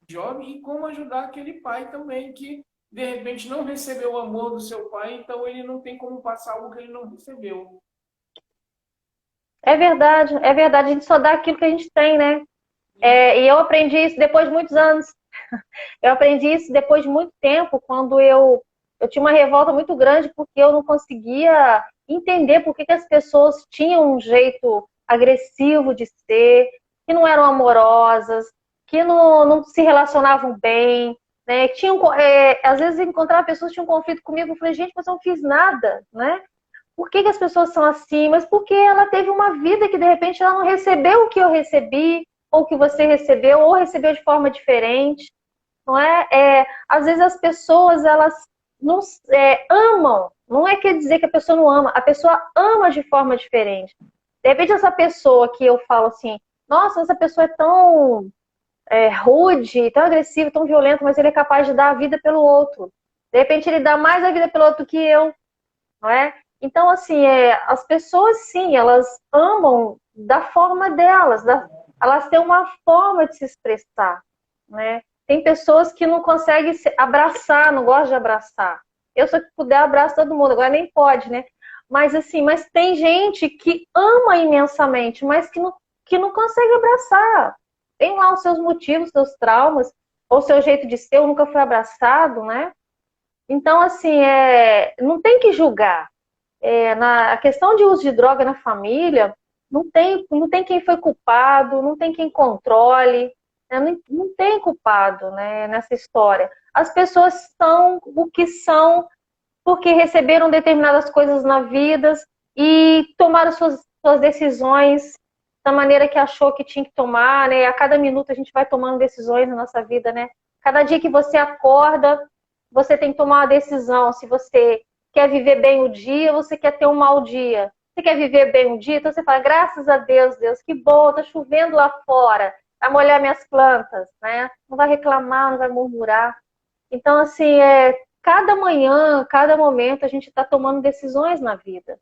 jovem e como ajudar aquele pai também que de repente não recebeu o amor do seu pai, então ele não tem como passar algo que ele não recebeu. É verdade, é verdade. A gente só dá aquilo que a gente tem, né? E eu aprendi isso depois de muitos anos. Eu aprendi isso depois de muito tempo, quando eu tinha uma revolta muito grande porque eu não conseguia entender por que as pessoas tinham um jeito agressivo de ser, que não eram amorosas, que não se relacionavam bem, né? Às vezes eu encontrava pessoas que tinham um conflito comigo, eu falei, gente, mas eu não fiz nada, né? Por que as pessoas são assim? Mas porque ela teve uma vida que de repente ela não recebeu o que eu recebi, ou o que você recebeu, ou recebeu de forma diferente. Não é? Às vezes as pessoas elas não amam, não é quer dizer que a pessoa não ama, a pessoa ama de forma diferente. De repente essa pessoa que eu falo assim, nossa, essa pessoa é tão rude, tão agressiva, tão violenta, mas ele é capaz de dar a vida pelo outro. De repente ele dá mais a vida pelo outro que eu, não é? Então, assim, as pessoas, sim, elas amam da forma delas, elas têm uma forma de se expressar, né? Tem pessoas que não conseguem se abraçar, não gostam de abraçar. Eu, se eu puder, abraço todo mundo, agora nem pode, né? Mas, assim, mas tem gente que ama imensamente, mas que não consegue abraçar. Tem lá os seus motivos, seus traumas, ou seu jeito de ser, ou nunca foi abraçado, né? Então, assim, não tem que julgar. A questão de uso de droga na família, não tem quem foi culpado, não tem quem controle, né? Não tem culpado, né, nessa história. As pessoas são o que são porque receberam determinadas coisas na vida e tomaram suas decisões da maneira que achou que tinha que tomar, né? A cada minuto a gente vai tomando decisões na nossa vida, né? Cada dia que você acorda, você tem que tomar uma decisão. Se você quer viver bem o dia, ou você quer ter um mau dia. Você quer viver bem o dia, então você fala, graças a Deus, Deus, que bom, tá chovendo lá fora, vai molhar minhas plantas, né? Não vai reclamar, não vai murmurar. Então, assim, cada manhã, cada momento, a gente está tomando decisões na vida.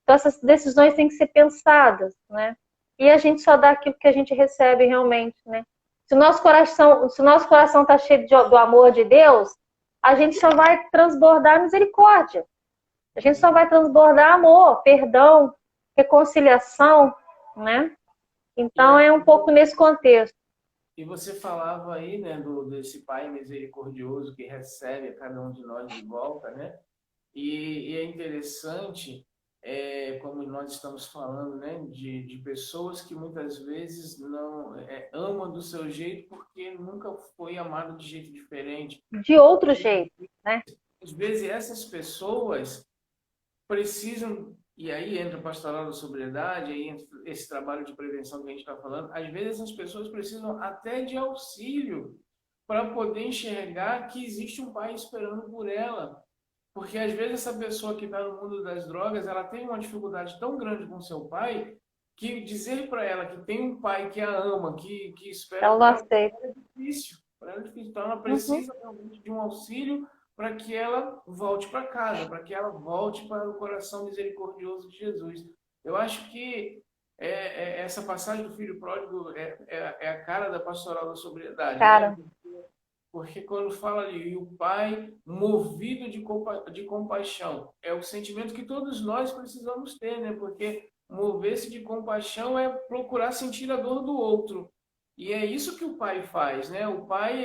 Então, essas decisões têm que ser pensadas, né? E a gente só dá aquilo que a gente recebe realmente, né? Se o nosso coração está cheio do amor de Deus, a gente só vai transbordar misericórdia. A gente só vai transbordar amor, perdão, reconciliação, né? Então, é um pouco nesse contexto. E você falava aí, né, desse Pai misericordioso que recebe a cada um de nós de volta, né? E é interessante, como nós estamos falando, né, de pessoas que muitas vezes não amam do seu jeito porque nunca foi amado de jeito diferente. De outro jeito, né? Às vezes essas pessoas precisam, e aí entra a pastoral da sobriedade, aí entra esse trabalho de prevenção que a gente está falando, às vezes essas pessoas precisam até de auxílio para poder enxergar que existe um pai esperando por ela. Porque às vezes essa pessoa que está no mundo das drogas, ela tem uma dificuldade tão grande com seu pai, que dizer para ela que tem um pai que a ama, que espera Ela por não ela, aceita. é difícil. Para ela é difícil. Então ela Uhum. precisa realmente de um auxílio para que ela volte para casa, para que ela volte para o coração misericordioso de Jesus. Eu acho que essa passagem do filho pródigo é a cara da pastoral da sobriedade, né? Cara, Porque quando fala ali, e o pai movido de compaixão, é o sentimento que todos nós precisamos ter, né? Porque mover-se de compaixão é procurar sentir a dor do outro. E é isso que o pai faz, né? O pai,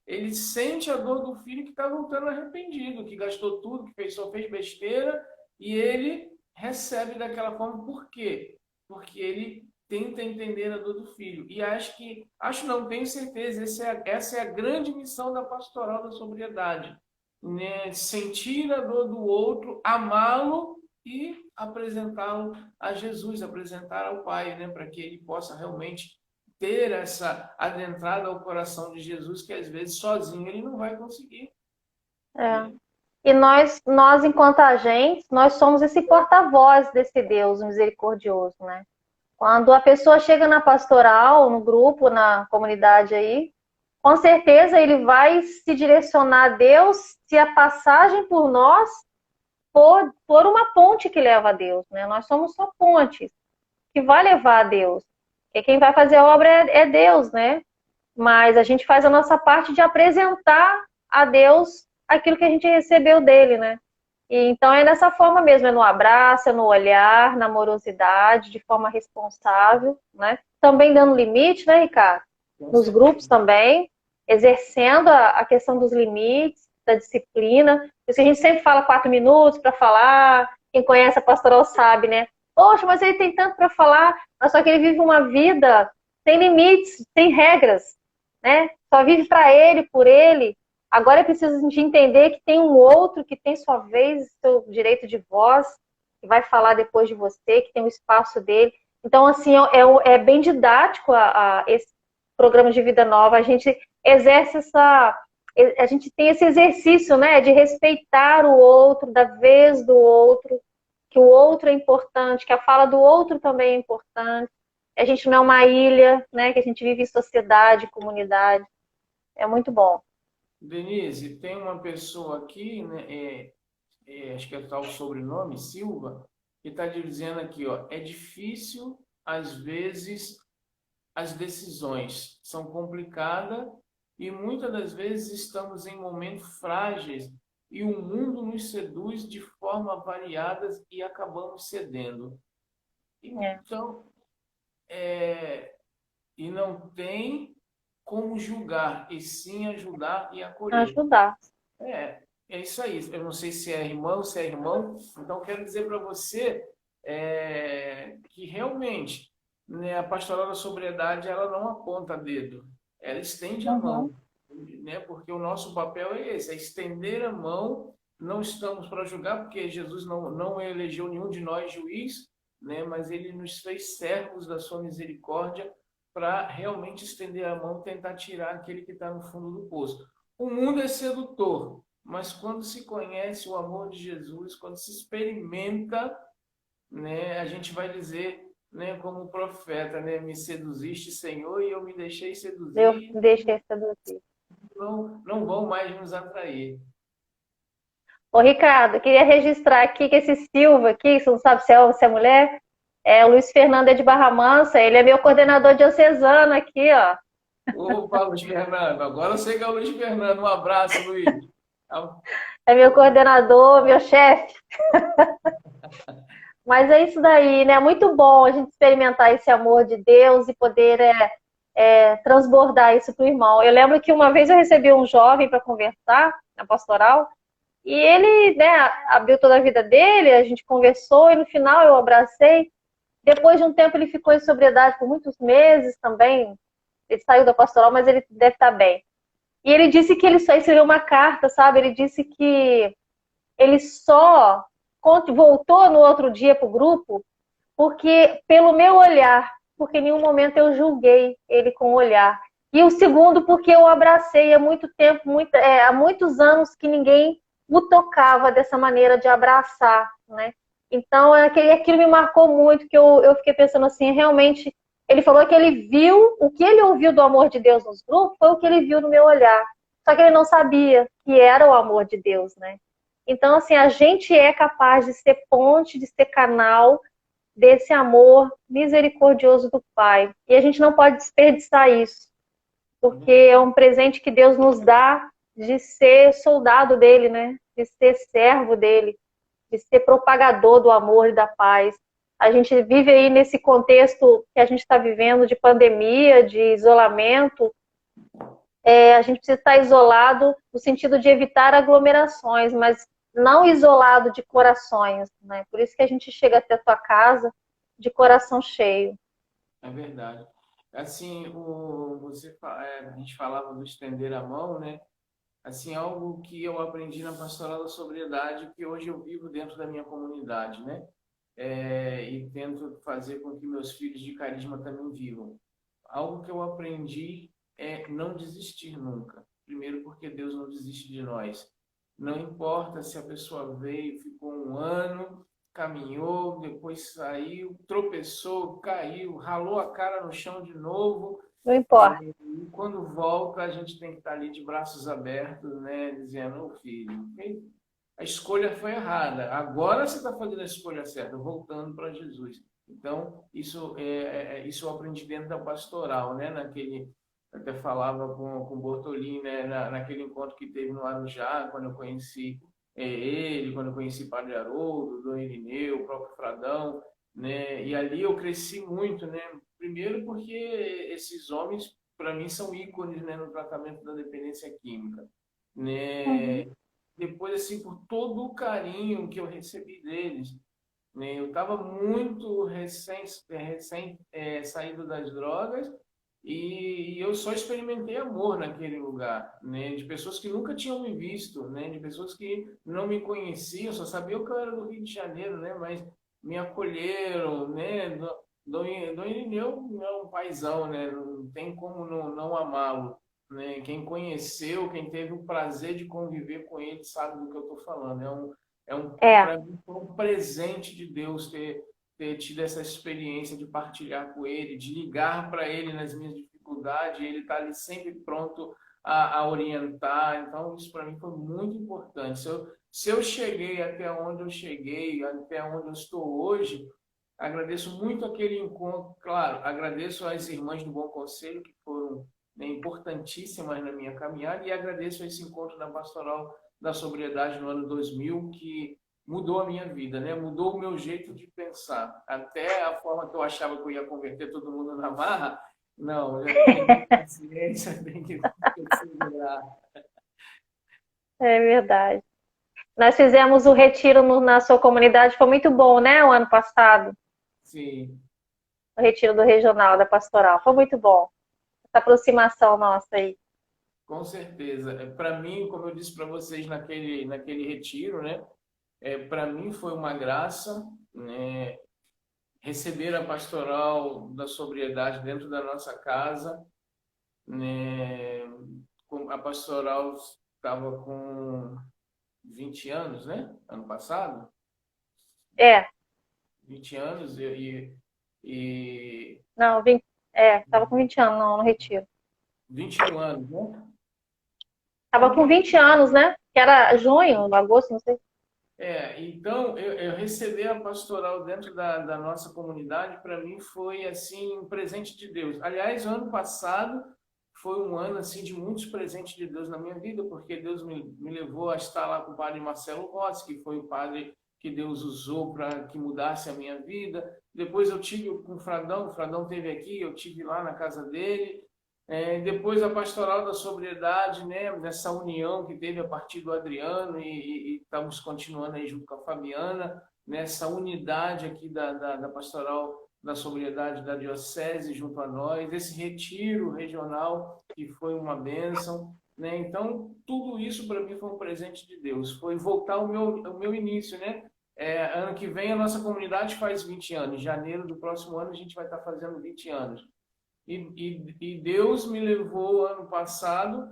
ele sente a dor do filho que está voltando arrependido, que gastou tudo, que fez, só fez besteira, e ele recebe daquela forma. Por quê? Porque ele tenta entender a dor do filho. E acho não, tenho certeza, essa é a grande missão da pastoral da sobriedade, né? Sentir a dor do outro, amá-lo e apresentá-lo a Jesus, apresentar ao Pai, né? Para que ele possa realmente ter essa adentrada ao coração de Jesus, que às vezes sozinho ele não vai conseguir, é. né? E nós enquanto agentes, nós somos esse porta-voz desse Deus misericordioso, né? Quando a pessoa chega na pastoral, no grupo, na comunidade aí, com certeza ele vai se direcionar a Deus se a passagem por nós for uma ponte que leva a Deus, né? Nós somos só pontes que vai levar a Deus. Porque quem vai fazer a obra é Deus, né? Mas a gente faz a nossa parte de apresentar a Deus aquilo que a gente recebeu dele, né? E então é dessa forma mesmo, é no abraço, é no olhar, na amorosidade, de forma responsável, né? Também dando limite, né, Ricardo? Com Nos certeza. grupos também, exercendo a questão dos limites, da disciplina. Por isso a gente sempre fala 4 minutos para falar. Quem conhece a pastoral sabe, né? Poxa, mas ele tem tanto para falar, mas só que ele vive uma vida sem limites, sem regras, né? Só vive para ele, por ele. Agora é preciso de entender que tem um outro que tem sua vez, seu direito de voz, que vai falar depois de você, que tem o espaço dele. Então, assim, é bem didático esse programa de vida nova. A gente exerce a gente tem esse exercício, né, de respeitar o outro, da vez do outro, que o outro é importante, que a fala do outro também é importante. A gente não é uma ilha, né, que a gente vive em sociedade, comunidade. É muito bom. Denise, tem uma pessoa aqui, né, acho que é tal sobrenome, Silva, que está dizendo aqui, ó, é difícil, às vezes, as decisões são complicadas e muitas das vezes estamos em momentos frágeis e o mundo nos seduz de forma variadas e acabamos cedendo. É. Então, e não tem como julgar, e sim ajudar e acolher. Ajudar. É isso aí. Eu não sei se é irmão, se é irmão. Então, quero dizer para você que realmente, né, a pastoral da sobriedade ela não aponta dedo, ela estende a Uhum. mão, né? Porque o nosso papel é esse, é estender a mão. Não estamos para julgar, porque Jesus não elegeu nenhum de nós juiz, né? Mas ele nos fez servos da sua misericórdia para realmente estender a mão, tentar tirar aquele que está no fundo do poço. O mundo é sedutor, mas quando se conhece o amor de Jesus, quando se experimenta, né, a gente vai dizer, né, como profeta, né, me seduziste, Senhor, e eu me deixei Eu seduzir, deixei seduzir. não vão mais nos atrair. Ô, Ricardo, eu queria registrar aqui que esse Silva aqui, você não sabe se é homem, se é mulher, é o Luiz Fernando é de Barra Mansa, ele é meu coordenador diocesano aqui, ó. Opa, Luiz Fernando, agora eu sei que é o Luiz Fernando. Um abraço, Luiz. É meu coordenador, meu chefe. Mas é isso daí, né? É muito bom a gente experimentar esse amor de Deus e poder transbordar isso para o irmão. Eu lembro que uma vez eu recebi um jovem para conversar na pastoral e ele, né, abriu toda a vida dele, a gente conversou e no final eu abracei. Depois de um tempo ele ficou em sobriedade por muitos meses também. Ele saiu da pastoral, mas ele deve estar bem. E ele disse que ele só escreveu uma carta, sabe? Ele disse que ele só voltou no outro dia para o grupo porque pelo meu olhar, porque em nenhum momento eu julguei ele com o olhar. E o segundo, porque eu abracei há muito tempo, há muitos anos que ninguém o tocava dessa maneira de abraçar, né? Então, aquilo me marcou muito, que eu fiquei pensando assim, realmente, ele falou que ele viu, o que ele ouviu do amor de Deus nos grupos foi o que ele viu no meu olhar. Só que ele não sabia que era o amor de Deus, né? Então, assim, a gente é capaz de ser ponte, de ser canal desse amor misericordioso do Pai. E a gente não pode desperdiçar isso, porque é um presente que Deus nos dá de ser soldado dele, né? De ser servo dele, de ser propagador do amor e da paz. A gente vive aí nesse contexto que a gente está vivendo de pandemia, de isolamento. A gente precisa estar isolado no sentido de evitar aglomerações, mas não isolado de corações, né? Por isso que a gente chega até a tua casa de coração cheio. É verdade. Assim, a gente falava do estender a mão, né? Assim, algo que eu aprendi na pastoral da sobriedade, que hoje eu vivo dentro da minha comunidade, né? E tento fazer com que meus filhos de carisma também vivam. Algo que eu aprendi é não desistir nunca. Primeiro, porque Deus não desiste de nós. Não importa se a pessoa veio, ficou um ano, caminhou, depois saiu, tropeçou, caiu, ralou a cara no chão de novo. Não importa. E quando volta, a gente tem que estar ali de braços abertos, né? Dizendo, ô filho, a escolha foi errada. Agora você está fazendo a escolha certa, voltando para Jesus. Então, isso eu aprendi dentro da pastoral, né? Até falava com o Bortolini, né? Naquele encontro que teve no Arujá, quando eu conheci ele, quando eu conheci Padre Haroldo, Dom Irineu, o próprio Fradão, né? E ali eu cresci muito, né? Primeiro porque esses homens, para mim, são ícones, né, no tratamento da dependência química, né? Uhum. Depois, assim, por todo o carinho que eu recebi deles, né? Eu estava muito recém saído das drogas e eu só experimentei amor naquele lugar, né? De pessoas que nunca tinham me visto, né? De pessoas que não me conheciam, só sabiam que eu era do Rio de Janeiro, né? Mas me acolheram, né? Dom Irineu é um paizão, né? Não tem como não amá-lo, né? Quem conheceu, quem teve o prazer de conviver com ele sabe do que eu estou falando. É, Para mim foi um presente de Deus ter tido essa experiência de partilhar com ele, de ligar para ele nas minhas dificuldades, ele está ali sempre pronto a orientar. Então, isso para mim foi muito importante. Se eu cheguei até onde eu cheguei, até onde eu estou hoje, agradeço muito aquele encontro. Claro, agradeço às irmãs do Bom Conselho, que foram, né, importantíssimas na minha caminhada, e agradeço a esse encontro da Pastoral da Sobriedade no ano 2000, que mudou a minha vida, né? Mudou o meu jeito de pensar. Até a forma que eu achava que eu ia converter todo mundo na marra, não, já tem que ter paciência, tem que perseverar. é verdade. Nós fizemos o retiro na sua comunidade, foi muito bom, né? O ano passado, Sim, o retiro do regional da pastoral, foi muito bom. Essa aproximação nossa aí. com certeza. Para mim, como eu disse para vocês naquele retiro, né? Para mim foi uma graça, né? Receber a pastoral da sobriedade dentro da nossa casa, né? A pastoral estava com 20 anos, né? Ano passado, É, 20 anos e não, tava com 20 anos no retiro. 21 anos, né? Tava com 20 anos, né? Que era junho, agosto, não sei. Então, eu receber a pastoral dentro da nossa comunidade, para mim, foi, assim, um presente de Deus. Aliás, o ano passado foi um ano, assim, de muitos presentes de Deus na minha vida, porque Deus me levou a estar lá com o padre Marcelo Rossi, que foi o padre que Deus usou para que mudasse a minha vida. Depois eu tive com o Fradão esteve aqui, eu tive lá na casa dele. Depois a pastoral da sobriedade, né, nessa união que teve a partir do Adriano e estamos continuando aí junto com a Fabiana, nessa unidade aqui da pastoral da sobriedade da diocese junto a nós, esse retiro regional que foi uma bênção, né? Então, tudo isso para mim foi um presente de Deus, foi voltar ao meu início, né? Ano que vem a nossa comunidade faz 20 anos, em janeiro do próximo ano a gente vai estar fazendo 20 anos. E Deus me levou ano passado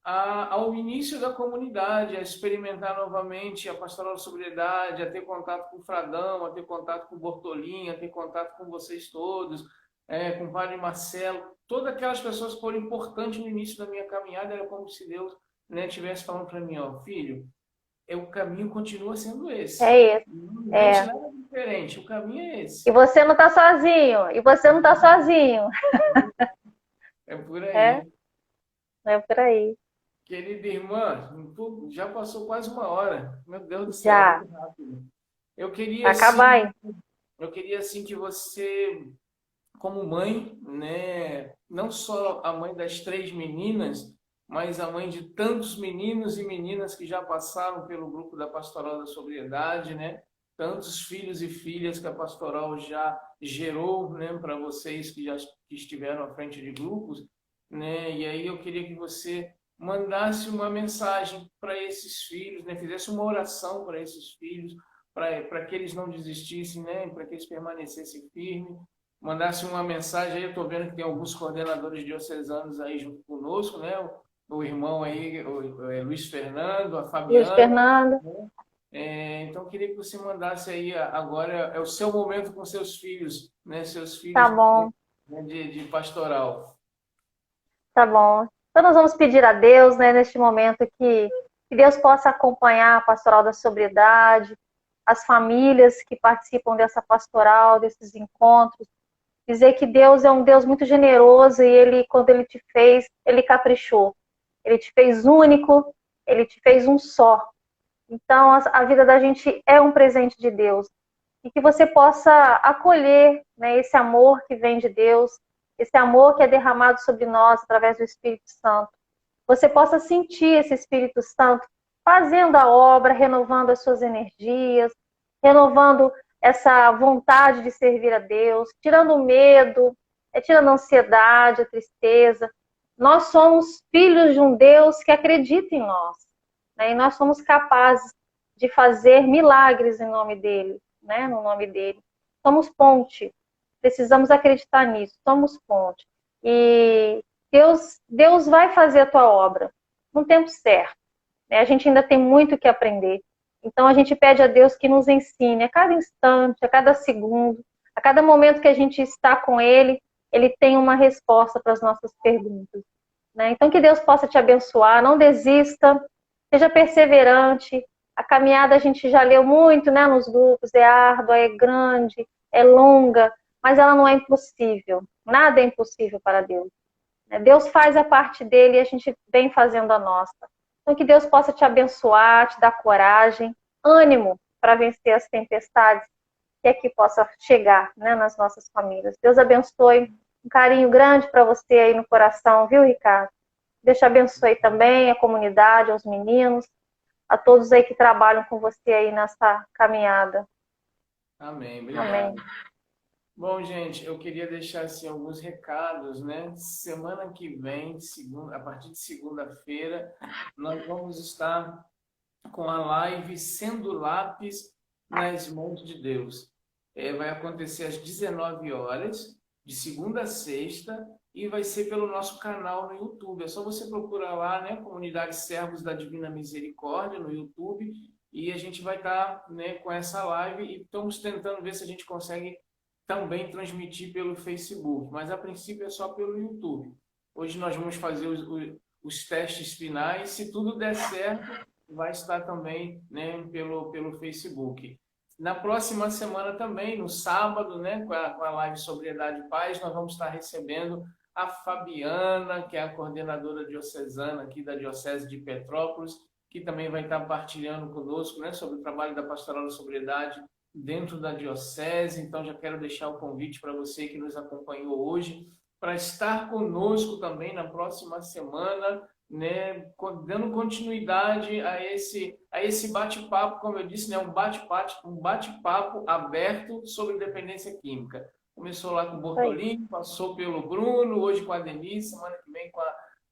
ao início da comunidade, a experimentar novamente a pastoral da sobriedade, a ter contato com o Fradão, a ter contato com o Bortolim, a ter contato com vocês todos, com o Padre Marcelo. Todas aquelas pessoas que foram importantes no início da minha caminhada, era como se Deus, né, estivesse falando para mim, ó, filho, o caminho continua sendo esse. É isso. Não é nada diferente, o caminho é esse. E você não está sozinho. E você não está sozinho. É por aí. É por aí. Querida irmã, já passou quase uma hora. Meu Deus do céu, Já. muito rápido. Eu queria, Vai acabar aí. eu queria assim que você, como mãe, né, não só a mãe das 3 meninas, mas a mãe de tantos meninos e meninas que já passaram pelo grupo da Pastoral da Sobriedade, né? Tantos filhos e filhas que a Pastoral já gerou, né, para vocês que estiveram à frente de grupos, né? E aí eu queria que você mandasse uma mensagem para esses filhos, né? Fizesse uma oração para esses filhos, para que eles não desistissem, né? Para que eles permanecessem firmes, mandasse uma mensagem. Aí eu estou vendo que tem alguns coordenadores diocesanos aí junto conosco, né? O irmão aí, o Luiz Fernando, a Fabiana. Luiz Fernando. Então eu queria que você mandasse aí, agora é o seu momento com seus filhos, né? Seus filhos, tá bom. Né? De pastoral. Tá bom. Então nós vamos pedir a Deus, né, neste momento que Deus possa acompanhar a pastoral da sobriedade, as famílias que participam dessa pastoral, desses encontros, dizer que Deus é um Deus muito generoso e Ele, quando Ele te fez, Ele caprichou. Ele te fez único, Ele te fez um só. Então a vida da gente é um presente de Deus. E que você possa acolher, né, esse amor que vem de Deus, esse amor que é derramado sobre nós através do Espírito Santo. Você possa sentir esse Espírito Santo fazendo a obra, renovando as suas energias, renovando essa vontade de servir a Deus, tirando o medo, tirando a ansiedade, a tristeza. Nós somos filhos de um Deus que acredita em nós, né? E nós somos capazes de fazer milagres em nome dele, né? No nome dele. Somos ponte. Precisamos acreditar nisso. Somos ponte. E Deus vai fazer a tua obra no tempo certo, né? A gente ainda tem muito que aprender. Então a gente pede a Deus que nos ensine a cada instante, a cada segundo, a cada momento que a gente está com Ele, Ele tem uma resposta para as nossas perguntas, né? Então que Deus possa te abençoar, não desista, seja perseverante. A caminhada a gente já leu muito, né, nos grupos, é árdua, é grande, é longa, mas ela não é impossível. Nada é impossível para Deus. Deus faz a parte dele e a gente vem fazendo a nossa. Então que Deus possa te abençoar, te dar coragem, ânimo para vencer as tempestades que aqui possa chegar, né, nas nossas famílias. Deus abençoe, um carinho grande para você aí no coração, viu, Ricardo? Deus te abençoe também, a comunidade, aos meninos, a todos aí que trabalham com você aí nessa caminhada. Amém. Obrigado. Amém. Bom, gente, eu queria deixar assim, alguns recados, né? Semana que vem, a partir de segunda-feira, nós vamos estar com a live Sendo Lápis nas Mãos de Deus. Vai acontecer às 19 horas, de segunda a sexta, e vai ser pelo nosso canal no YouTube. É só você procurar lá, né? Comunidade Servos da Divina Misericórdia no YouTube, e a gente vai estar, né, com essa live, e estamos tentando ver se a gente consegue também transmitir pelo Facebook, mas a princípio é só pelo YouTube. Hoje nós vamos fazer os testes finais, se tudo der certo, vai estar também, né, pelo Facebook. Na próxima semana também, no sábado, né, com a live Sobriedade e Paz, nós vamos estar recebendo a Fabiana, que é a coordenadora diocesana aqui da Diocese de Petrópolis, que também vai estar partilhando conosco, né, sobre o trabalho da Pastoral da Sobriedade dentro da Diocese. Então, já quero deixar o convite para você que nos acompanhou hoje, para estar conosco também na próxima semana, né, dando continuidade a esse bate-papo, como eu disse, né, um bate-papo aberto sobre dependência química. Começou lá com o Bortolini, passou pelo Bruno, hoje com a Denise, semana que vem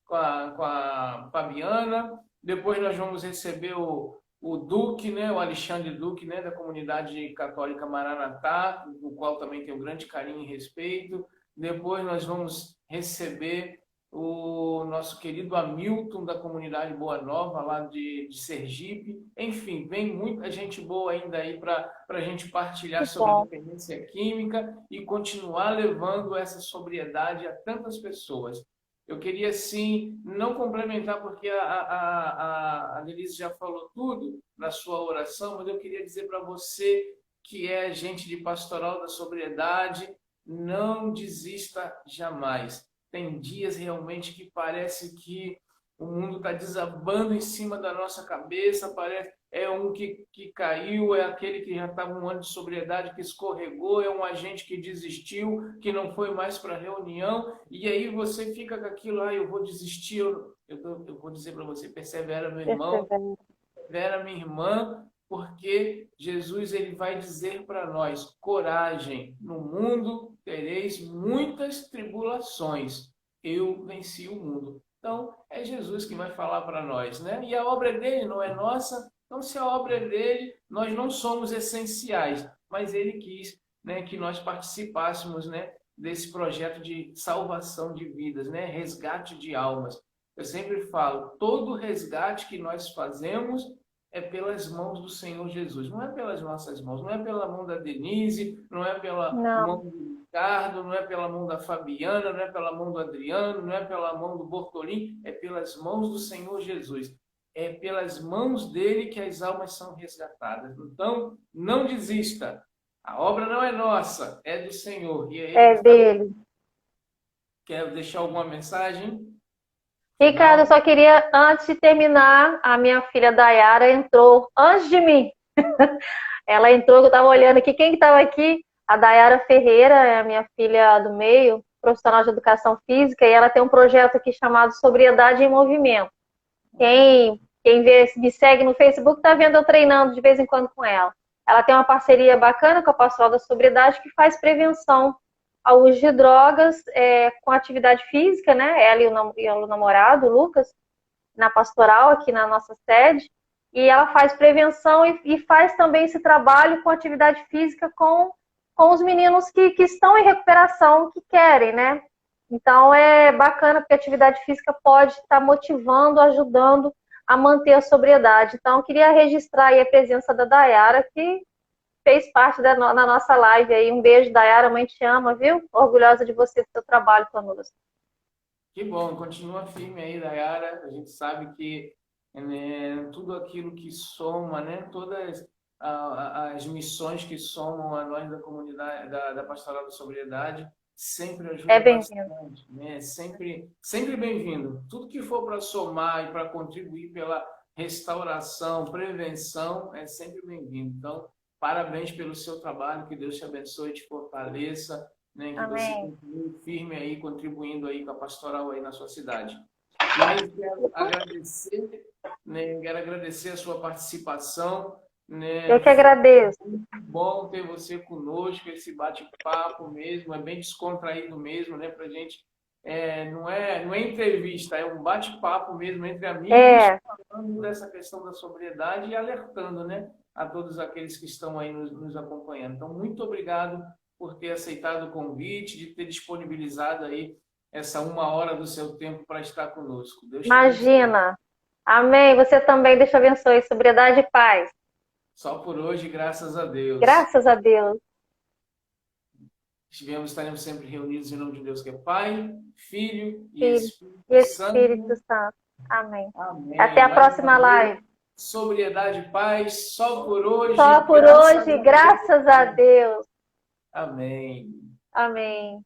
com a Fabiana. Depois nós vamos receber o Duque, né, o Alexandre Duque, né, da comunidade católica Maranatá, do qual também tenho um grande carinho e respeito. Depois nós vamos receber o nosso querido Hamilton, da comunidade Boa Nova, lá de Sergipe. Enfim, vem muita gente boa ainda aí para a gente partilhar sobre a dependência química e continuar levando essa sobriedade a tantas pessoas. Eu queria, sim, não complementar, porque a Denise já falou tudo na sua oração, mas eu queria dizer para você que é agente de pastoral da sobriedade, não desista jamais. Tem dias realmente que parece que o mundo está desabando em cima da nossa cabeça, parece é um que caiu, é aquele que já estava um ano de sobriedade, que escorregou, é um agente que desistiu, que não foi mais para a reunião, e aí você fica com aquilo, eu vou desistir, eu vou dizer para você, persevera, meu irmão, persevera, minha irmã, porque Jesus ele vai dizer para nós, coragem, no mundo tereis muitas tribulações, eu venci o mundo. Então, é Jesus que vai falar para nós, né? E a obra dele não é nossa. Então, se a obra é dele, nós não somos essenciais, mas ele quis, né, que nós participássemos, né, desse projeto de salvação de vidas, né, resgate de almas. Eu sempre falo, todo resgate que nós fazemos é pelas mãos do Senhor Jesus, não é pelas nossas mãos, não é pela mão da Denise, não é pela mão do Ricardo, não é pela mão da Fabiana, não é pela mão do Adriano, não é pela mão do Bortolim, é pelas mãos do Senhor Jesus. É pelas mãos dele que as almas são resgatadas. Então, não desista. A obra não é nossa, é do Senhor. E é dele. Quer deixar alguma mensagem? Ricardo, eu só queria, antes de terminar, a minha filha Dayara entrou antes de mim. Ela entrou, eu estava olhando aqui, quem estava aqui? A Dayara Ferreira, é a minha filha do meio, profissional de educação física, e ela tem um projeto aqui chamado Sobriedade em Movimento. Quem me segue no Facebook está vendo eu treinando de vez em quando com ela. Ela tem uma parceria bacana com a Pastoral da Sobriedade que faz prevenção ao uso de drogas com atividade física, né? Ela e o namorado, o Lucas, na pastoral aqui na nossa sede. E ela faz prevenção e faz também esse trabalho com atividade física com os meninos que estão em recuperação, que querem, né? Então é bacana porque a atividade física pode estar motivando, ajudando a manter a sobriedade. Então eu queria registrar aí a presença da Dayara, que fez parte da nossa live aí. Um beijo, Dayara, mãe te ama, viu? Orgulhosa de você, do seu trabalho conosco. Que bom, continua firme aí, Dayara. A gente sabe que tudo aquilo que soma, né? Todas as missões que somam a nós da comunidade, da Pastoral da Sobriedade, sempre ajuda bastante, né? Sempre bem-vindo. Tudo que for para somar e para contribuir pela restauração, prevenção, é sempre bem-vindo. Então, parabéns pelo seu trabalho, que Deus te abençoe, te fortaleça, né? Que Amém. Você continue firme aí, contribuindo aí com a pastoral aí na sua cidade. Mas quero agradecer a sua participação. Né? Eu que agradeço. Muito bom ter você conosco, esse bate-papo mesmo, é bem descontraído mesmo, né? Pra gente, não é entrevista, é um bate-papo mesmo entre amigos, falando dessa questão da sobriedade e alertando, né, a todos aqueles que estão aí nos acompanhando. Então, muito obrigado por ter aceitado o convite, de ter disponibilizado aí essa 1 hora do seu tempo para estar conosco. Deus Imagina. Amém. Você também, Deus te abençoe. Sobriedade e paz. Só por hoje, graças a Deus. Graças a Deus. Estaremos sempre reunidos em nome de Deus, que é Pai, Filho e Espírito Santo. Amém. Amém. Até a próxima live. Sobriedade e paz, só por hoje. Só por hoje, graças a Deus. Amém. Amém.